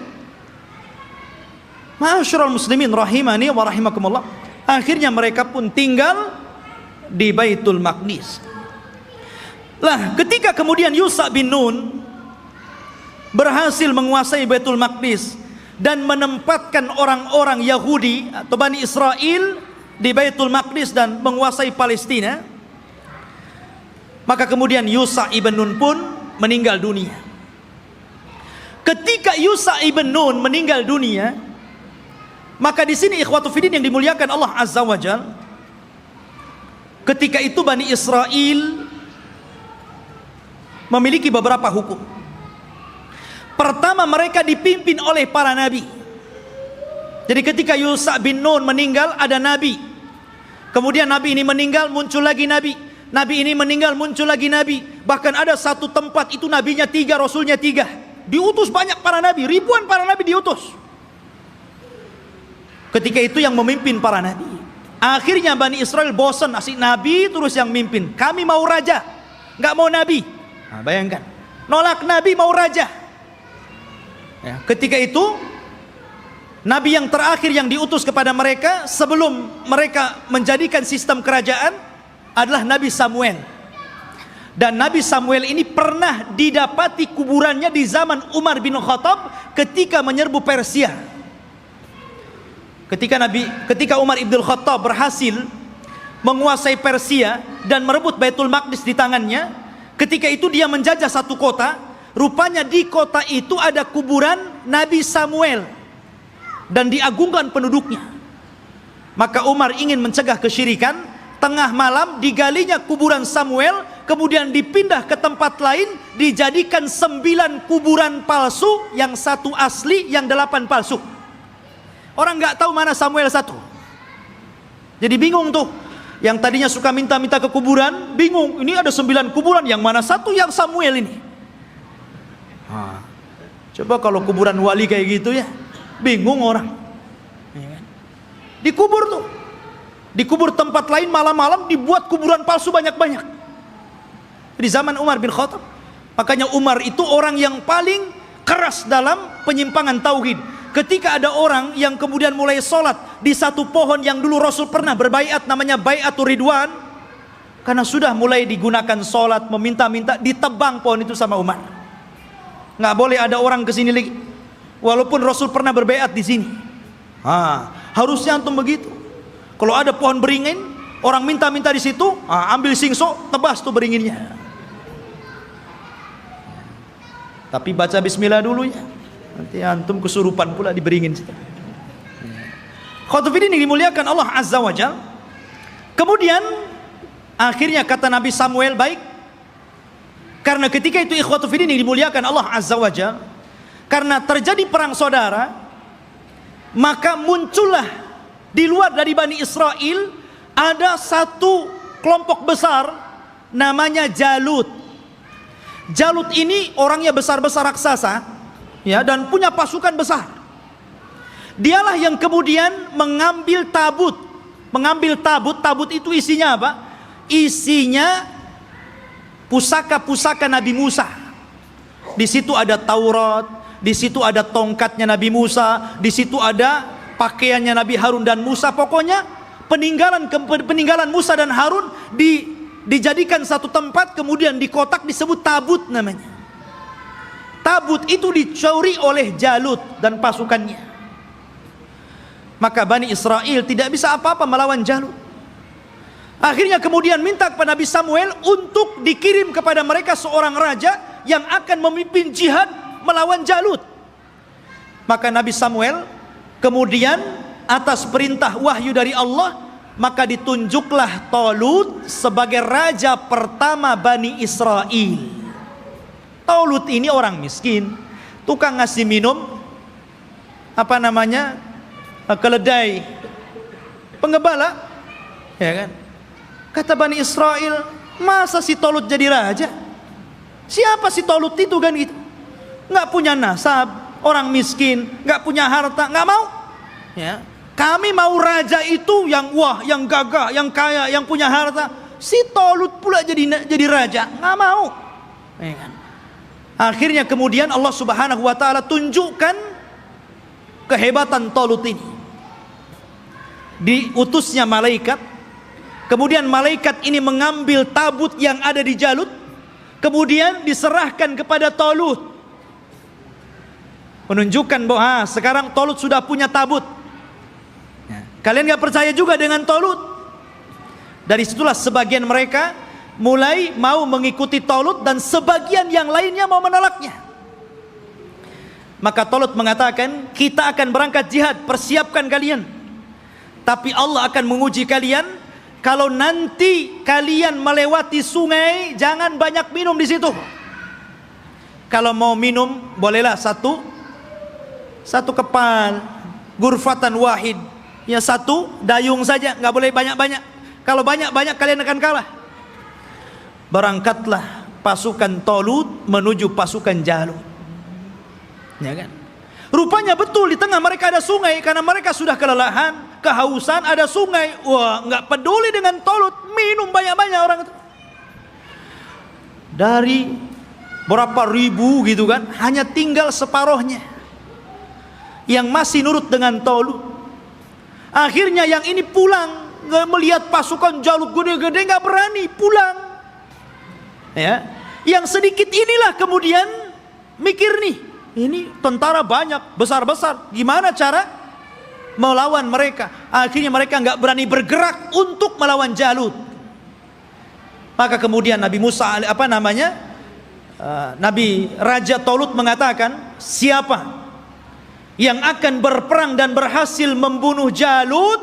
Ma'asyiral muslimin rahimani wa rahimakumullah. Akhirnya mereka pun tinggal di Baitul Maqdis. Lah, ketika kemudian Yusha bin Nun berhasil menguasai Baitul Maqdis dan menempatkan orang-orang Yahudi atau Bani Israil di Baitul Maqdis dan menguasai Palestina, maka kemudian Yusha ibn Nun pun meninggal dunia. Ketika Yusha ibn Nun meninggal dunia, maka di sini ikhwatu fiddin yang dimuliakan Allah Azza wa Jalla, ketika itu Bani Israil memiliki beberapa hukum. Pertama, mereka dipimpin oleh para nabi. Jadi ketika Yusha bin Nun meninggal, ada nabi. Kemudian nabi ini meninggal, muncul lagi nabi. Nabi ini meninggal, muncul lagi nabi. Bahkan ada satu tempat itu nabinya 3, rasulnya 3. Diutus banyak para nabi, ribuan para nabi diutus. Ketika itu yang memimpin para nabi. Akhirnya Bani Israel bosan, asik nabi terus yang mimpin. Kami mau raja, nggak mau nabi. Nah, bayangkan, nolak nabi mau raja. Ya, ketika itu nabi yang terakhir yang diutus kepada mereka sebelum mereka menjadikan sistem kerajaan adalah Nabi Samuel. Dan Nabi Samuel ini pernah didapati kuburannya di zaman Umar bin Khattab ketika menyerbu Persia. Ketika Umar ibn Khattab berhasil menguasai Persia dan merebut Baitul Maqdis di tangannya, ketika itu dia menjajah satu kota. Rupanya di kota itu ada kuburan Nabi Samuel dan diagungkan penduduknya. Maka Umar ingin mencegah kesyirikan. Tengah malam digalinya kuburan Samuel, kemudian dipindah ke tempat lain, dijadikan 9 kuburan palsu, yang 1 asli, yang 8 palsu. Orang nggak tahu mana Samuel 1. Jadi bingung tuh. Yang tadinya suka minta-minta ke kuburan, bingung. Ini ada 9 kuburan, yang mana 1 yang Samuel ini. Coba kalau kuburan wali kayak gitu ya, bingung orang. Dikubur tuh. Dikubur tempat lain, malam-malam dibuat kuburan palsu banyak-banyak. Di zaman Umar bin Khattab. Makanya Umar itu orang yang paling keras dalam penyimpangan tauhid. Ketika ada orang yang kemudian mulai sholat di satu pohon yang dulu Rasul pernah berbaiat, namanya Baiatur Ridwan, karena sudah mulai digunakan sholat, meminta-minta, ditebang pohon itu sama Umar. Nggak boleh ada orang kesini lagi, walaupun Rasul pernah berbaiat di sini. Harusnya antum begitu. Kalau ada pohon beringin, orang minta-minta di situ, ambil singso, tebas tuh beringinnya. Tapi baca bismillah dulu ya. Nanti antum kesurupan pula di beringin situ. Khotufidin yang dimuliakan Allah Azza wa Jal. Kemudian akhirnya kata Nabi Samuel, baik. Karena ketika itu ikhwatufidin yang dimuliakan Allah Azza wa Jal, karena terjadi perang saudara, maka muncullah di luar dari Bani Israel ada satu kelompok besar namanya Jalut. Jalut ini orangnya besar-besar raksasa, ya, dan punya pasukan besar. Dialah yang kemudian mengambil tabut. Tabut itu isinya apa? Isinya pusaka-pusaka Nabi Musa. Di situ ada Taurat, di situ ada tongkatnya Nabi Musa, di situ ada pakaiannya Nabi Harun dan Musa. Pokoknya peninggalan Musa dan Harun dijadikan satu tempat, kemudian dikotak, disebut tabut namanya. Tabut itu dicuri oleh Jalut dan pasukannya. Maka Bani Israel tidak bisa apa-apa melawan Jalut. Akhirnya kemudian minta kepada Nabi Samuel untuk dikirim kepada mereka seorang raja yang akan memimpin jihad melawan Jalut. Maka Nabi Samuel kemudian atas perintah wahyu dari Allah, maka ditunjuklah Talut sebagai raja pertama Bani Israel. Talut ini orang miskin, tukang ngasih minum keledai penggembala, ya kan? Kata Bani Israel, masa si Talut jadi raja? Siapa si Talut itu kan gitu? Nggak punya nasab, orang miskin, nggak punya harta, nggak mau. Ya, kami mau raja itu yang wah, yang gagah, yang kaya, yang punya harta. Si Talut pula jadi raja, nggak mau. Ya kan? Akhirnya kemudian Allah Subhanahu Wa Taala tunjukkan kehebatan Talut ini. Diutusnya malaikat. Kemudian malaikat ini mengambil tabut yang ada di Jalut, kemudian diserahkan kepada Talut, menunjukkan bahwa sekarang Talut sudah punya tabut. Kalian gak percaya juga dengan Talut? Dari situlah sebagian mereka mulai mau mengikuti Talut, dan sebagian yang lainnya mau menolaknya. Maka Talut mengatakan, kita akan berangkat jihad, persiapkan kalian. Tapi Allah akan menguji kalian. Kalau nanti kalian melewati sungai, jangan banyak minum di situ. Kalau mau minum, bolehlah satu kepal, gurfatan wahid, ya satu dayung saja, nggak boleh banyak-banyak. Kalau banyak-banyak kalian akan kalah. Berangkatlah pasukan Talut menuju pasukan Jalut, ya kan? Rupanya betul di tengah mereka ada sungai, karena mereka sudah kelelahan, kehausan, ada sungai. Wah, nggak peduli dengan Talut, minum banyak-banyak orang itu. Dari berapa ribu gitu kan, hanya tinggal separohnya yang masih nurut dengan Talut. Akhirnya yang ini pulang, melihat pasukan Jalut gede-gede, nggak berani pulang. Ya, yang sedikit inilah kemudian mikir nih, ini tentara banyak, besar-besar, gimana cara melawan mereka? Akhirnya mereka nggak berani bergerak untuk melawan Jalut. Maka kemudian Nabi Musa, Nabi Raja Talut mengatakan, siapa yang akan berperang dan berhasil membunuh Jalut,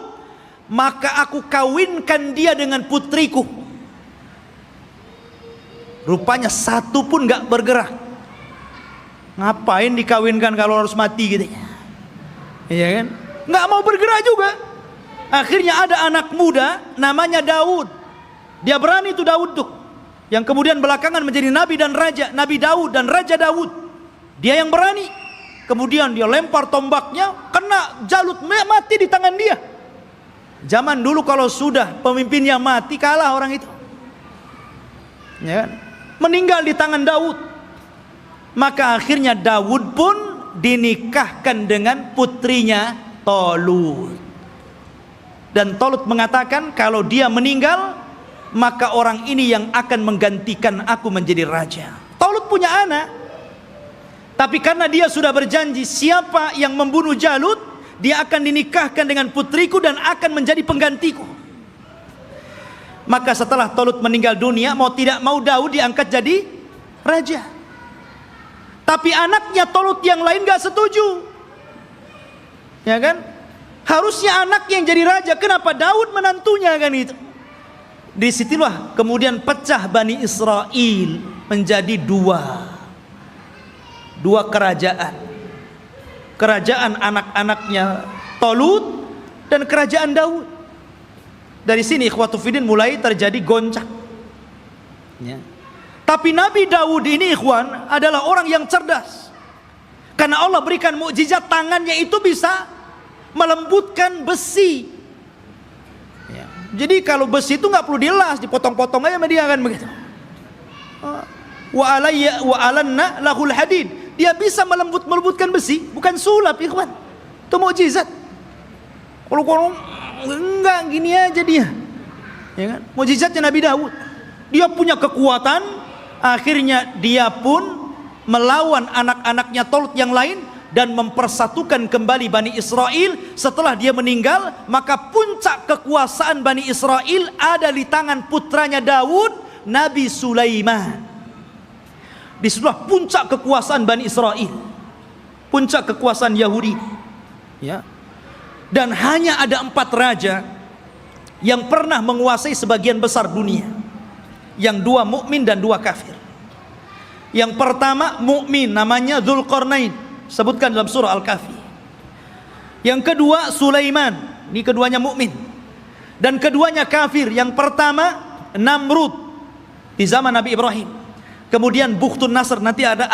maka aku kawinkan dia dengan putriku. Rupanya satu pun nggak bergerak. Ngapain dikawinkan kalau harus mati gitu ya? Iya kan? Nggak mau bergerak juga. Akhirnya ada anak muda namanya Daud. Dia berani tuh Daud tuh, yang kemudian belakangan menjadi nabi dan raja, Nabi Daud dan Raja Daud. Dia yang berani. Kemudian dia lempar tombaknya, kena Jalut, mati di tangan dia. Zaman dulu kalau sudah pemimpinnya mati, kalah orang itu. Ya kan? Meninggal di tangan Daud. Maka akhirnya Daud pun dinikahkan dengan putrinya Talut. Dan Talut mengatakan, kalau dia meninggal, maka orang ini yang akan menggantikan aku menjadi raja. Talut punya anak, tapi karena dia sudah berjanji, siapa yang membunuh Jalut, dia akan dinikahkan dengan putriku dan akan menjadi penggantiku. Maka setelah Talut meninggal dunia, mau tidak mau Daud diangkat jadi raja. Tapi anaknya Talut yang lain gak setuju, ya kan? Harusnya anak yang jadi raja, kenapa Daud menantunya kan itu? Disitulah kemudian pecah Bani Israel menjadi dua kerajaan. Kerajaan anak-anaknya Talut dan kerajaan Daud. Dari sini ikhwatu fiddin mulai terjadi goncang. Ya. Tapi Nabi Daud ini ikhwan adalah orang yang cerdas. Karena Allah berikan mukjizat, tangannya itu bisa melembutkan besi. Ya. Jadi kalau besi itu nggak perlu dilas, dipotong-potong aja sama dia kan begitu. Wa alanna lahul hadid. Dia bisa melembutkan besi, bukan sulap ikhwan. Itu mukjizat. Kalau enggak gini aja dia. Ya kan? Mukjizatnya Nabi Daud. Dia punya kekuatan. Akhirnya dia pun melawan anak-anaknya Talut yang lain dan mempersatukan kembali Bani Israel. Setelah dia meninggal, maka puncak kekuasaan Bani Israel ada di tangan putranya Daud, Nabi Sulaiman. Disitulah puncak kekuasaan Bani Israel, puncak kekuasaan Yahudi. Ya. Dan hanya ada 4 raja yang pernah menguasai sebagian besar dunia. Yang 2 mukmin dan 2 kafir. Yang pertama mukmin, namanya Dzulqarnain, sebutkan dalam surah Al-Kahfi. Yang kedua Sulaiman, ini keduanya mukmin. Dan keduanya kafir. Yang pertama Namrud di zaman Nabi Ibrahim. Kemudian Bukhtun Nasr, nanti ada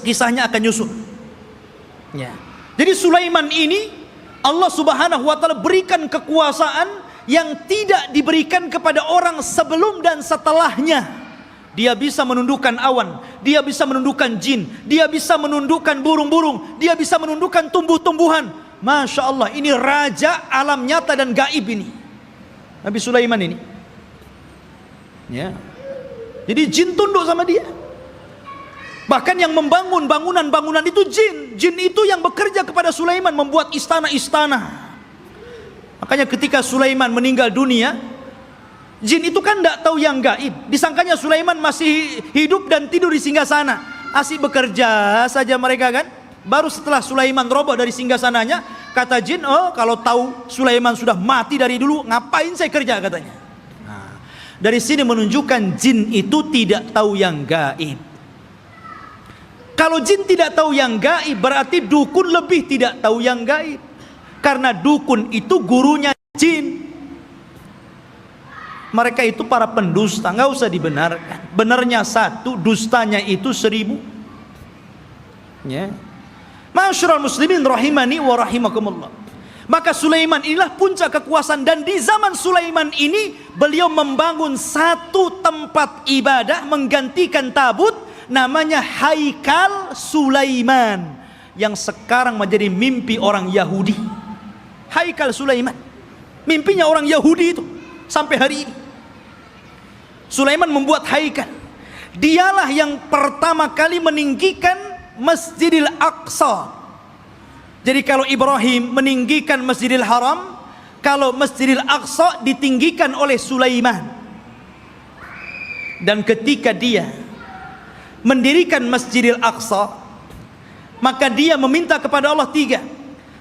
kisahnya akan nyusul. Ya. Jadi Sulaiman ini Allah Subhanahu wa taala berikan kekuasaan yang tidak diberikan kepada orang sebelum dan setelahnya. Dia bisa menundukkan awan, dia bisa menundukkan jin, dia bisa menundukkan burung-burung, dia bisa menundukkan tumbuh-tumbuhan. Masya Allah, ini raja alam nyata dan gaib ini, Nabi Sulaiman ini. Ya. Jadi jin tunduk sama dia. Bahkan yang membangun bangunan-bangunan itu jin. Jin itu yang bekerja kepada Sulaiman, membuat istana-istana. Makanya ketika Sulaiman meninggal dunia, jin itu kan tidak tahu yang gaib. Disangkanya Sulaiman masih hidup dan tidur di singgasana. Asik bekerja saja mereka kan. Baru setelah Sulaiman roboh dari singgasananya, kata jin, oh kalau tahu Sulaiman sudah mati dari dulu, ngapain saya kerja katanya. Nah, dari sini menunjukkan jin itu tidak tahu yang gaib. Kalau jin tidak tahu yang gaib, berarti dukun lebih tidak tahu yang gaib. Karena dukun itu gurunya jin. Mereka itu para pendusta, nggak usah dibenarkan. Benarnya 1, dustanya itu 1000. Ya. Ma'asyiral muslimin rahimani wa rahimakumullah. Maka Sulaiman inilah puncak kekuasaan, dan di zaman Sulaiman ini beliau membangun satu tempat ibadah menggantikan tabut, namanya Haikal Sulaiman, yang sekarang menjadi mimpi orang Yahudi. Haikal Sulaiman, mimpinya orang Yahudi itu sampai hari ini. Sulaiman membuat haikal. Dialah yang pertama kali meninggikan Masjidil Aqsa. Jadi kalau Ibrahim meninggikan Masjidil Haram, kalau Masjidil Aqsa ditinggikan oleh Sulaiman. Dan ketika dia mendirikan Masjidil Aqsa, maka dia meminta kepada Allah tiga.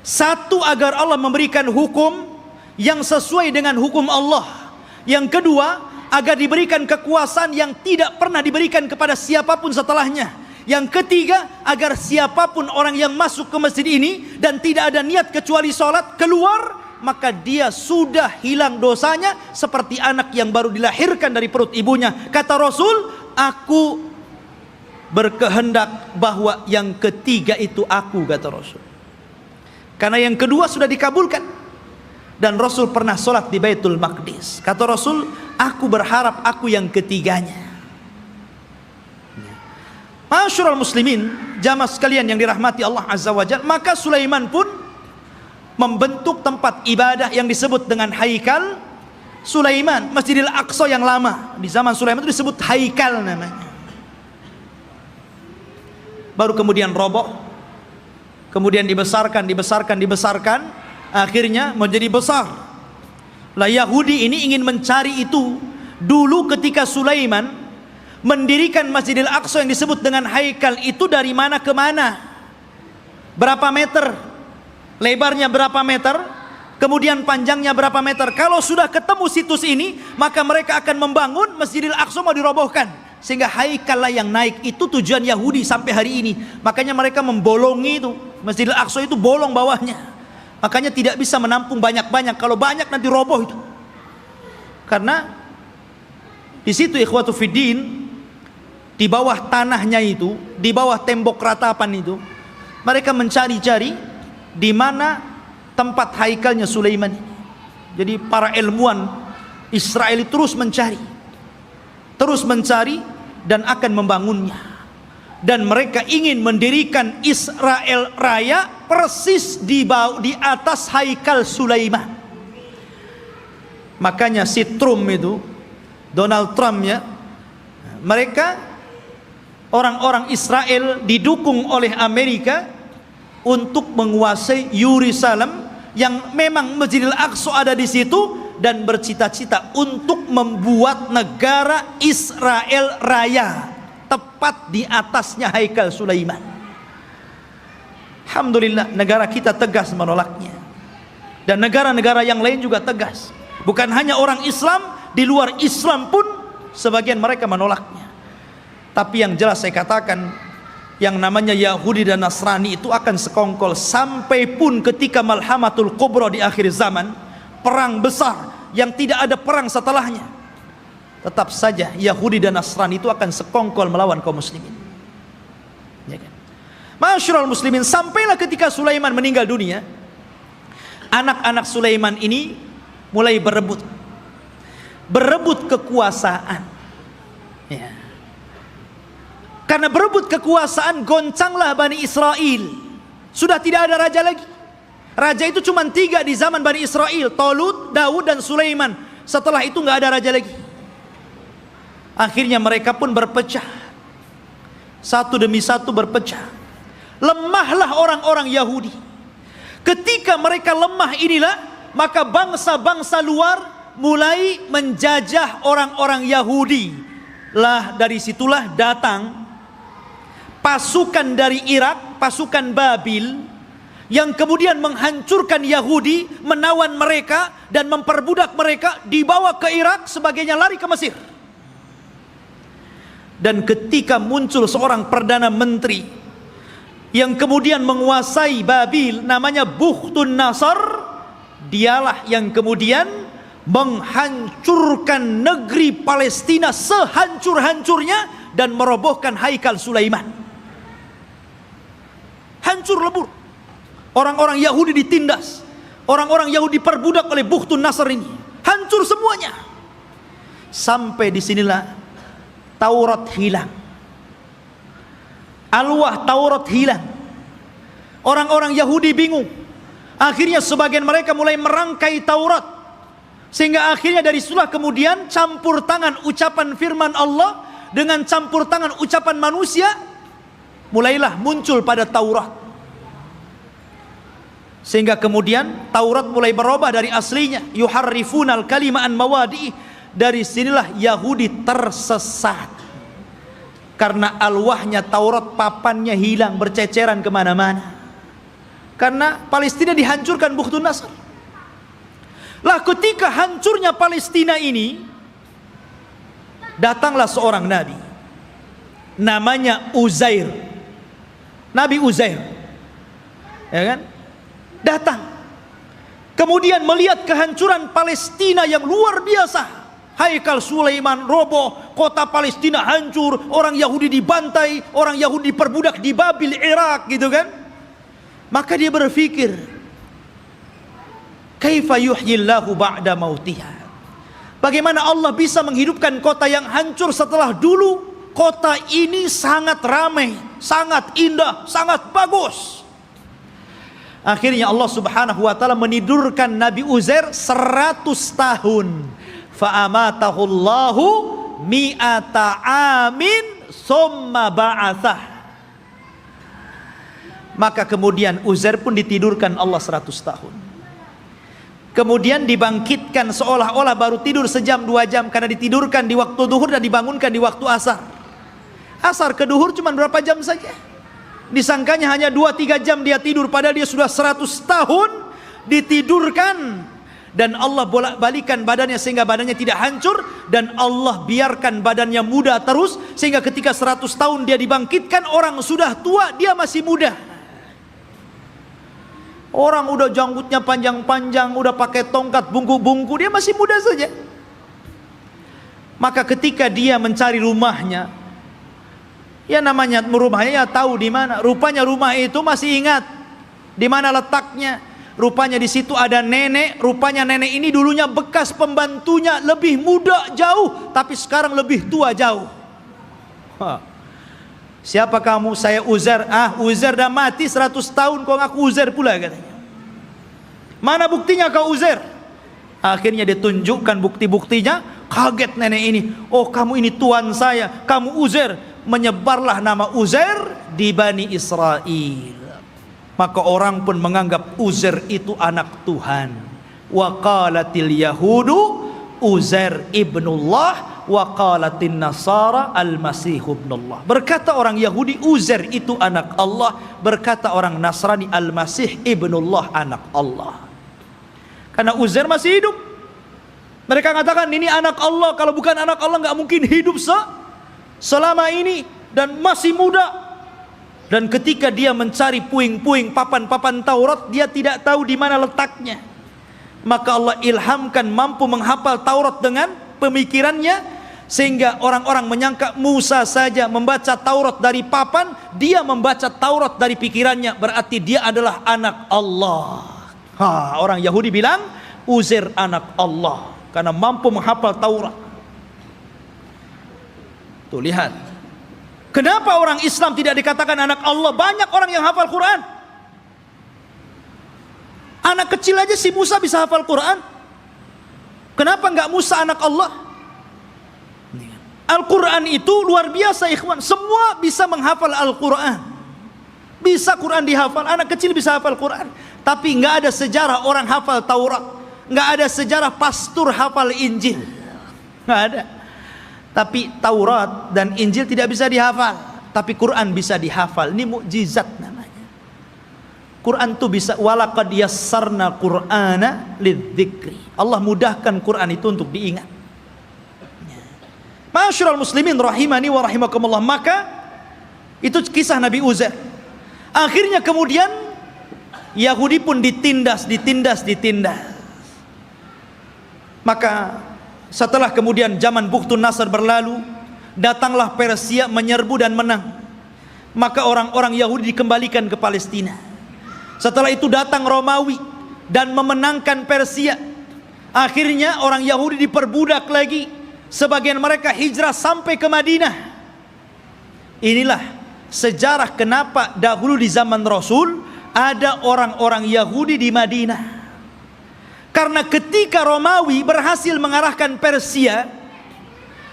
Satu, agar Allah memberikan hukum yang sesuai dengan hukum Allah. Yang kedua, agar diberikan kekuasaan yang tidak pernah diberikan kepada siapapun setelahnya. Yang ketiga, agar siapapun orang yang masuk ke masjid ini dan tidak ada niat kecuali sholat, keluar, maka dia sudah hilang dosanya seperti anak yang baru dilahirkan dari perut ibunya. Kata Rasul, aku berkehendak bahwa yang ketiga itu aku, kata Rasul. Karena yang kedua sudah dikabulkan. Dan Rasul pernah sholat di Baitul Maqdis. Kata Rasul, aku berharap aku yang ketiganya. Ma'asyiral muslimin, jamaah sekalian yang dirahmati Allah Azza wa Jalla, maka Sulaiman pun membentuk tempat ibadah yang disebut dengan Haikal Sulaiman, Masjidil Aqsa yang lama. Di zaman Sulaiman itu disebut Haikal namanya. Baru kemudian roboh, kemudian dibesarkan, akhirnya menjadi besar. Lah Yahudi ini ingin mencari itu. Dulu ketika Sulaiman mendirikan Masjidil Aqsa yang disebut dengan Haikal itu, dari mana ke mana, berapa meter, lebarnya berapa meter, kemudian panjangnya berapa meter. Kalau sudah ketemu situs ini, maka mereka akan membangun Masjidil Aqsa mau dirobohkan, sehingga Haikal lah yang naik. Itu tujuan Yahudi sampai hari ini. Makanya mereka membolongi itu, Masjidil Aqsa itu bolong bawahnya, makanya tidak bisa menampung banyak-banyak. Kalau banyak nanti roboh itu. Karena di situ ikhwatu fiddin, di bawah tanahnya itu, di bawah tembok ratapan itu, mereka mencari-cari di mana tempat haikalnya Sulaiman. Jadi para ilmuwan Israel terus mencari dan akan membangunnya. Dan mereka ingin mendirikan Israel Raya persis di atas Haikal Sulaiman. Makanya si Trump itu, Donald Trump ya, mereka orang-orang Israel didukung oleh Amerika untuk menguasai Yerusalem, yang memang Masjidil Aqsa ada di situ, dan bercita-cita untuk membuat negara Israel Raya tepat di atasnya Haikal Sulaiman. Alhamdulillah, negara kita tegas menolaknya, dan negara-negara yang lain juga tegas. Bukan hanya orang Islam, di luar Islam pun sebagian mereka menolaknya. Tapi yang jelas saya katakan, yang namanya Yahudi dan Nasrani itu akan sekongkol sampai pun ketika Malhamatul Kubra di akhir zaman, perang besar yang tidak ada perang setelahnya, tetap saja Yahudi dan Nasrani itu akan sekongkol melawan kaum muslimin. Ya kan? Ma'asyiral muslimin, sampailah ketika Sulaiman meninggal dunia, anak-anak Sulaiman ini mulai berebut kekuasaan. Ya. Karena berebut kekuasaan, goncanglah Bani Israel. Sudah tidak ada raja lagi. Raja itu cuma 3 di zaman Bani Israel, Talut, Daud, dan Sulaiman. Setelah itu nggak ada raja lagi. Akhirnya mereka pun berpecah, satu demi satu berpecah. Lemahlah orang-orang Yahudi. Ketika mereka lemah inilah, maka bangsa-bangsa luar mulai menjajah orang-orang Yahudi. Lah dari situlah datang pasukan dari Irak, pasukan Babil, yang kemudian menghancurkan Yahudi, menawan mereka dan memperbudak mereka, dibawa ke Irak, sebagainya lari ke Mesir. Dan ketika muncul seorang perdana menteri yang kemudian menguasai Babil, namanya Bukhtun Nasr, dialah yang kemudian menghancurkan negeri Palestina sehancur-hancurnya dan merobohkan Haikal Sulaiman. hancur lebur. Orang-orang Yahudi ditindas, orang-orang Yahudi diperbudak oleh Bukhtun Nasr ini, hancur semuanya. Sampai disinilah Taurat hilang, alwah Taurat hilang. Orang-orang Yahudi bingung. Akhirnya sebagian mereka mulai merangkai Taurat, sehingga akhirnya dari situlah kemudian campur tangan ucapan firman Allah dengan campur tangan ucapan manusia, mulailah muncul pada Taurat. Sehingga kemudian Taurat mulai berubah dari aslinya, yuharrifunal kalima an mawadi'i. Dari sinilah Yahudi tersesat, karena alwahnya Taurat, papannya hilang, berceceran kemana-mana. Karena Palestina dihancurkan Bukhtun Nasr. Lah ketika hancurnya Palestina ini, datanglah seorang nabi, namanya Uzair, Nabi Uzair, ya kan? Datang, kemudian melihat kehancuran Palestina yang luar biasa. Haikal Sulaiman roboh, kota Palestina hancur, orang Yahudi dibantai, orang Yahudi diperbudak di Babil, Irak, gitu kan? Maka dia berpikir, kaifa yuhyillahu ba'da mautiha? Bagaimana Allah bisa menghidupkan kota yang hancur setelah dulu kota ini sangat ramai, sangat indah, sangat bagus. Akhirnya Allah Subhanahu wa taala menidurkan Nabi Uzair 100 tahun. Fa'amatahullahu mi'ata amin summa ba'athah. Maka kemudian Uzair pun ditidurkan Allah 100 tahun. Kemudian dibangkitkan seolah-olah baru tidur sejam 2 jam, karena ditidurkan di waktu duhur dan dibangunkan di waktu asar. Asar ke duhur cuma berapa jam saja. Disangkanya hanya 2-3 jam dia tidur, padahal dia sudah 100 tahun ditidurkan. Dan Allah bolak-balikan badannya sehingga badannya tidak hancur, dan Allah biarkan badannya muda terus, sehingga ketika 100 tahun dia dibangkitkan, orang sudah tua dia masih muda. Orang udah janggutnya panjang-panjang, udah pakai tongkat bungku-bungku, dia masih muda saja. Maka ketika dia mencari rumahnya, ya namanya rumahnya ya tahu di mana. Rupanya rumah itu masih ingat di mana letaknya. Rupanya di situ ada nenek. Rupanya nenek ini dulunya bekas pembantunya, lebih muda jauh, tapi sekarang lebih tua jauh. Siapa kamu? Saya Uzair. Uzair dah mati 100 tahun, kau ngaku Uzair pula, katanya. Mana buktinya kau Uzair? Akhirnya ditunjukkan bukti-buktinya. Kaget nenek ini. Oh, kamu ini tuan saya, kamu Uzair. Menyebarlah nama Uzair di Bani Israel. Maka orang pun menganggap Uzair itu anak Tuhan. Wa qalatil yahudu Uzair ibnullah wa qalatin nasara al-masih ibnullah. Berkata orang Yahudi Uzair itu anak Allah, berkata orang Nasrani al-masih ibnullah, anak Allah. Karena Uzair masih hidup. Mereka katakan ini anak Allah, kalau bukan anak Allah nggak mungkin hidup selama ini dan masih muda. Dan ketika dia mencari puing-puing papan-papan Taurat, dia tidak tahu di mana letaknya. Maka Allah ilhamkan mampu menghafal Taurat dengan pemikirannya, sehingga orang-orang menyangka Musa saja membaca Taurat dari papan, dia membaca Taurat dari pikirannya, berarti dia adalah anak Allah. Orang Yahudi bilang Uzair anak Allah karena mampu menghafal Taurat. Tuh lihat, kenapa orang Islam tidak dikatakan anak Allah? Banyak orang yang hafal Quran. Anak kecil aja si Musa bisa hafal Quran. Kenapa enggak Musa anak Allah? Al-Quran itu luar biasa, ikhwan. Semua bisa menghafal Al-Quran. Bisa Quran dihafal, anak kecil bisa hafal Quran. Tapi enggak ada sejarah orang hafal Taurat. Enggak ada sejarah pastor hafal Injil. Enggak ada. Tapi Taurat dan Injil tidak bisa dihafal, tapi Quran bisa dihafal. Ini mukjizat namanya. Quran itu bisa, walaqad yassarna Qur'ana lidzikri. Allah mudahkan Quran itu untuk diingat. Ma'asyiral muslimin rahimani wa rahimakumullah. Maka itu kisah Nabi Uzair. Akhirnya kemudian Yahudi pun ditindas. Maka setelah kemudian zaman Bukhtun Nasr berlalu, datanglah Persia menyerbu dan menang. maka orang-orang Yahudi dikembalikan ke Palestina. Setelah itu datang Romawi dan memenangkan Persia. Akhirnya orang Yahudi diperbudak lagi. Sebagian mereka hijrah sampai ke Madinah. Inilah sejarah kenapa dahulu di zaman Rasul ada orang-orang Yahudi di Madinah. Karena ketika Romawi berhasil mengarahkan Persia,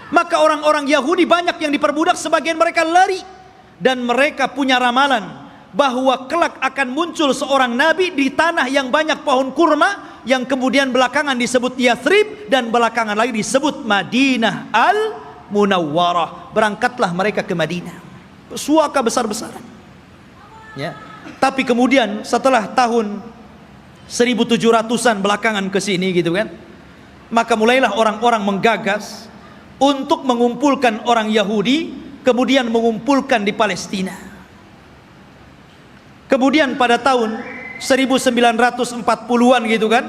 maka orang-orang Yahudi banyak yang diperbudak, sebagian mereka lari. Dan mereka punya ramalan bahwa kelak akan muncul seorang nabi di tanah yang banyak pohon kurma, yang kemudian belakangan disebut Yathrib dan belakangan lagi disebut Madinah Al-Munawwarah. Berangkatlah mereka ke Madinah, suaka besar-besaran, ya. Tapi kemudian setelah tahun 1700-an belakangan ke sini gitu kan, maka mulailah orang-orang menggagas untuk mengumpulkan orang Yahudi, kemudian mengumpulkan di Palestina. Kemudian pada tahun 1940-an gitu kan,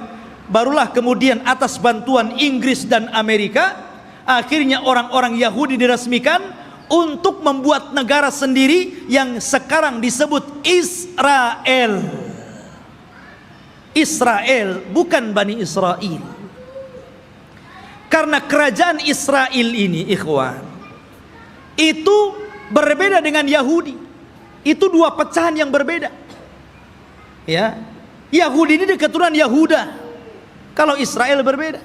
barulah kemudian atas bantuan Inggris dan Amerika, akhirnya orang-orang Yahudi diresmikan untuk membuat negara sendiri yang sekarang disebut Israel. Israel, bukan Bani Israel. Karena kerajaan Israel ini, ikhwan, itu berbeda dengan Yahudi. Itu dua pecahan yang berbeda. Ya, Yahudi ini keturunan Yahuda. Kalau Israel berbeda.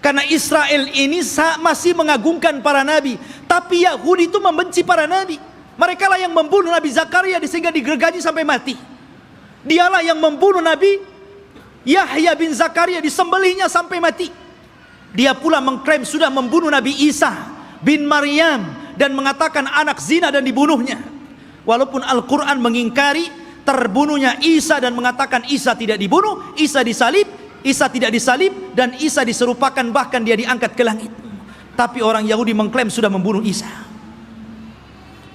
Karena Israel ini masih mengagungkan para nabi, tapi Yahudi itu membenci para nabi. Mereka lah yang membunuh Nabi Zakaria sehingga digergaji sampai mati. Dialah yang membunuh Nabi Yahya bin Zakaria, disembelihnya sampai mati. Dia pula mengklaim sudah membunuh Nabi Isa bin Maryam dan mengatakan anak zina dan dibunuhnya. Walaupun Al-Quran mengingkari terbunuhnya Isa dan mengatakan Isa tidak dibunuh, Isa disalib, Isa tidak disalib, dan Isa diserupakan bahkan dia diangkat ke langit. Tapi orang Yahudi mengklaim sudah membunuh Isa.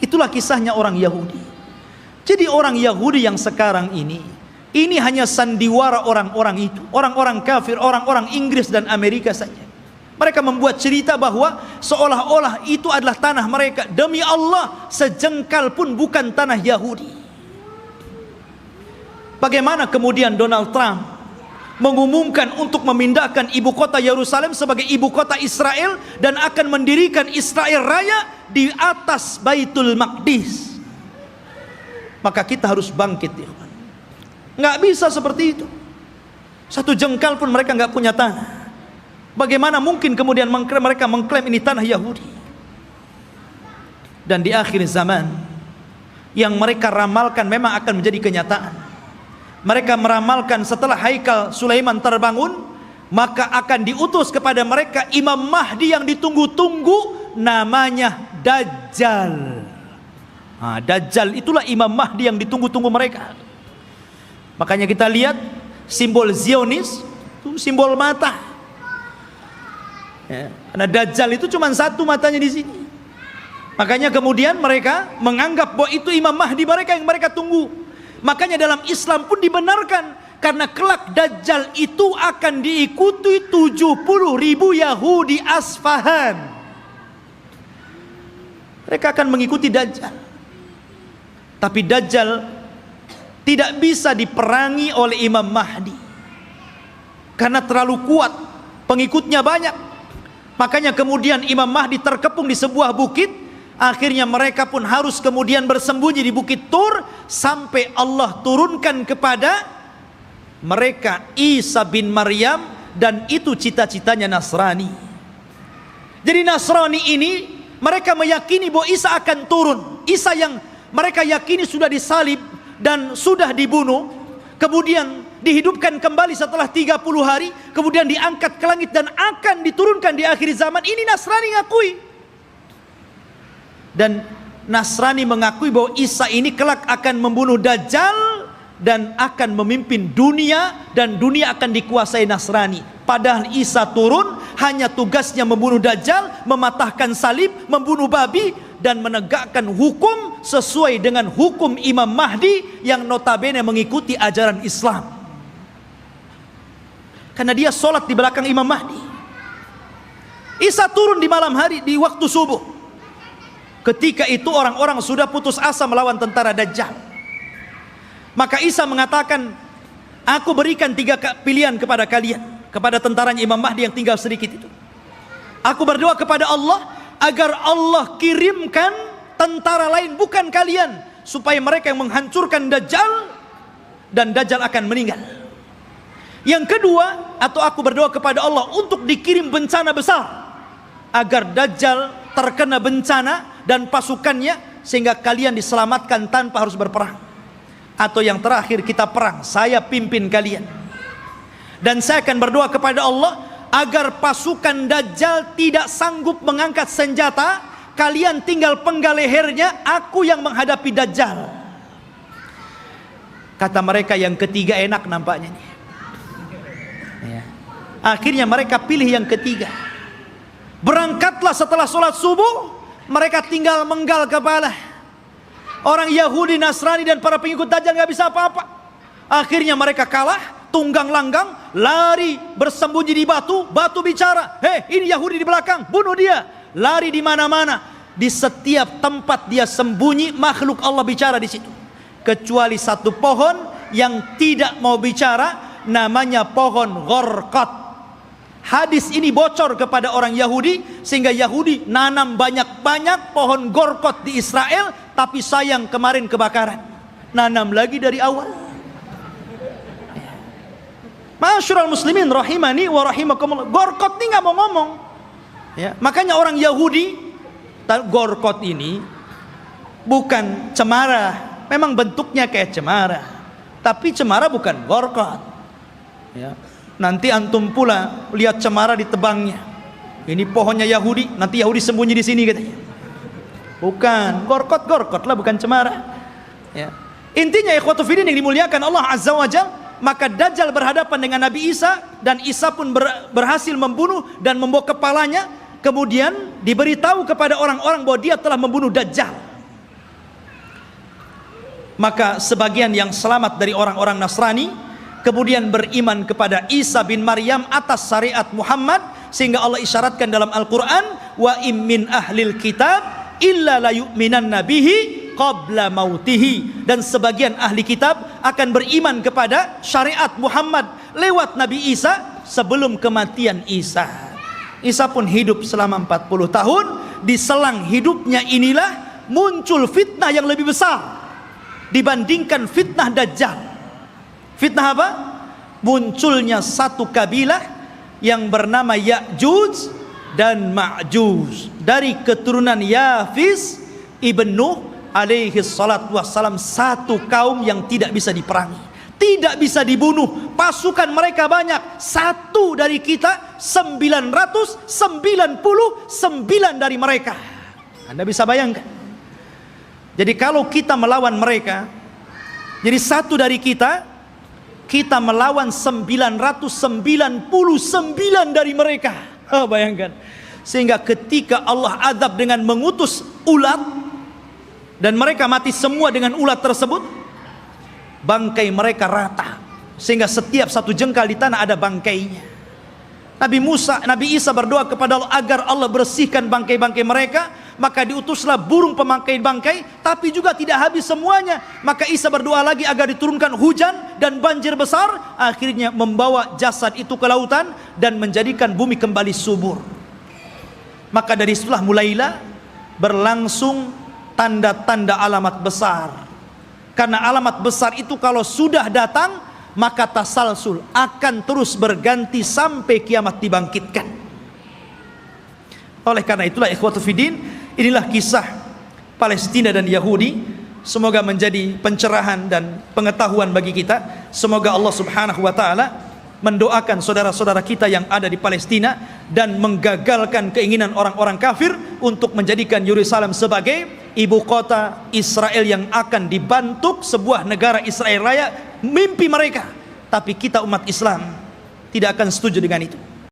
Itulah kisahnya orang Yahudi. Jadi orang Yahudi yang sekarang ini hanya sandiwara orang-orang itu, orang-orang kafir, orang-orang Inggris dan Amerika saja. Mereka membuat cerita bahwa seolah-olah itu adalah tanah mereka. Demi Allah, sejengkal pun bukan tanah Yahudi. Bagaimana kemudian Donald Trump mengumumkan untuk memindahkan ibu kota Yerusalem sebagai ibu kota Israel dan akan mendirikan Israel Raya di atas Baitul Maqdis? Maka kita harus bangkit, ya. Nggak bisa seperti itu. Satu jengkal pun mereka nggak punya tanah. Bagaimana mungkin kemudian mereka mengklaim ini tanah Yahudi? Dan di akhir zaman yang mereka ramalkan memang akan menjadi kenyataan. Mereka meramalkan setelah Haikal Sulaiman terbangun, maka akan diutus kepada mereka Imam Mahdi yang ditunggu-tunggu, namanya Dajjal. Nah, Dajjal itulah Imam Mahdi yang ditunggu-tunggu mereka. Makanya kita lihat simbol Zionis itu simbol mata. Ya, karena Dajjal itu cuma satu matanya di sini. Makanya kemudian mereka menganggap bahwa itu Imam Mahdi mereka yang mereka tunggu. Makanya dalam Islam pun dibenarkan, karena kelak Dajjal itu akan diikuti 70.000 Yahudi Asfahan. Mereka akan mengikuti Dajjal. Tapi Dajjal tidak bisa diperangi oleh Imam Mahdi karena terlalu kuat, pengikutnya banyak. Makanya kemudian Imam Mahdi terkepung di sebuah bukit. Akhirnya mereka pun harus kemudian bersembunyi di Bukit Tur sampai Allah turunkan kepada mereka Isa bin Maryam, dan itu cita-citanya Nasrani. Jadi Nasrani ini mereka meyakini bahwa Isa akan turun. Isa yang mereka yakini sudah disalib dan sudah dibunuh, kemudian dihidupkan kembali setelah 30 hari, kemudian diangkat ke langit dan akan diturunkan di akhir zaman. Ini Nasrani ngakui. Dan Nasrani mengakui bahwa Isa ini kelak akan membunuh Dajjal dan akan memimpin dunia, dan dunia akan dikuasai Nasrani. Padahal Isa turun hanya tugasnya membunuh Dajjal, mematahkan salib, membunuh babi, dan menegakkan hukum sesuai dengan hukum Imam Mahdi yang notabene mengikuti ajaran Islam. Karena dia sholat di belakang Imam Mahdi. Isa turun di malam hari di waktu subuh. Ketika itu orang-orang sudah putus asa melawan tentara Dajjal. Maka Isa mengatakan, aku berikan 3 pilihan kepada kalian, kepada tentaranya Imam Mahdi yang tinggal sedikit itu. Aku berdoa kepada Allah agar Allah kirimkan tentara lain bukan kalian, supaya mereka yang menghancurkan Dajjal, dan Dajjal akan meninggal. Yang kedua, atau aku berdoa kepada Allah untuk dikirim bencana besar, agar Dajjal terkena bencana dan pasukannya, sehingga kalian diselamatkan tanpa harus berperang. Atau yang terakhir, kita perang, saya pimpin kalian. Dan saya akan berdoa kepada Allah agar pasukan Dajjal tidak sanggup mengangkat senjata, kalian tinggal penggal lehernya, aku yang menghadapi Dajjal. Kata mereka yang ketiga enak nampaknya nih. Ya. Akhirnya mereka pilih yang ketiga. Berangkatlah setelah sholat subuh, mereka tinggal menggal kepala. Orang Yahudi, Nasrani dan para pengikut Dajjal nggak bisa apa-apa. Akhirnya mereka kalah, tunggang langgang, lari bersembunyi di batu. Batu bicara, hei ini Yahudi di belakang, bunuh dia. Lari di mana-mana, di setiap tempat dia sembunyi, makhluk Allah bicara di situ. Kecuali satu pohon yang tidak mau bicara, namanya pohon Gharqad. Hadis ini bocor kepada orang Yahudi, sehingga Yahudi nanam banyak-banyak pohon Gharqad di Israel, tapi sayang kemarin kebakaran. Nanam lagi dari awal. Ma'asyiral muslimin rahimani wa rahimakumullah. Gharqad ini nggak mau ngomong. Ya, makanya orang Yahudi, Gharqad ini bukan cemara, memang bentuknya kayak cemara, tapi cemara bukan Gharqad. Ya. Nanti antum pula lihat cemara ditebangnya. Ini pohonnya Yahudi, nanti Yahudi sembunyi di sini katanya. Bukan, Gharqad lah, bukan cemara. Ya. Intinya ikhwatu fiddin yang dimuliakan Allah Azza wa Jalla, maka Dajjal berhadapan dengan Nabi Isa, dan Isa pun berhasil membunuh dan membawa kepalanya. Kemudian diberitahu kepada orang-orang bahwa dia telah membunuh Dajjal. Maka sebagian yang selamat dari orang-orang Nasrani kemudian beriman kepada Isa bin Maryam atas syariat Muhammad, sehingga Allah isyaratkan dalam Al-Quran, wa im min ahlil kitab illa la yu'minanna bihi qabla mautihi. Dan sebagian ahli kitab akan beriman kepada syariat Muhammad lewat Nabi Isa sebelum kematian Isa. Isa pun hidup selama 40 tahun. Di selang hidupnya inilah muncul fitnah yang lebih besar dibandingkan fitnah Dajjal. Fitnah apa? Munculnya satu kabilah yang bernama Ya'juj dan Ma'juj, dari keturunan Yafis ibn Nuh alaihi salatu wassalam. Satu kaum yang tidak bisa diperangi, tidak bisa dibunuh. Pasukan mereka banyak, satu dari kita 999 dari mereka. Anda bisa bayangkan. Jadi kalau kita melawan mereka, jadi satu dari kita melawan 999 dari mereka. Bayangkan. Sehingga ketika Allah azab dengan mengutus ulat, dan mereka mati semua dengan ulat tersebut, bangkai mereka rata, sehingga setiap satu jengkal di tanah ada bangkainya. Nabi Isa berdoa kepada Allah agar Allah bersihkan bangkai-bangkai mereka. Maka diutuslah burung pemangkai bangkai, tapi juga tidak habis semuanya. Maka Isa berdoa lagi agar diturunkan hujan dan banjir besar, akhirnya membawa jasad itu ke lautan dan menjadikan bumi kembali subur. Maka dari situlah mulailah berlangsung tanda-tanda alamat besar. Karena alamat besar itu kalau sudah datang, maka tasalsul akan terus berganti sampai kiamat dibangkitkan. Oleh karena itulah ikhwatu fiddin, inilah kisah Palestina dan Yahudi. Semoga menjadi pencerahan dan pengetahuan bagi kita. Semoga Allah Subhanahu wa taala mendoakan saudara-saudara kita yang ada di Palestina dan menggagalkan keinginan orang-orang kafir untuk menjadikan Yerusalem sebagai ibu kota Israel yang akan dibentuk sebuah negara Israel Raya. Mimpi mereka, tapi kita umat Islam tidak akan setuju dengan itu.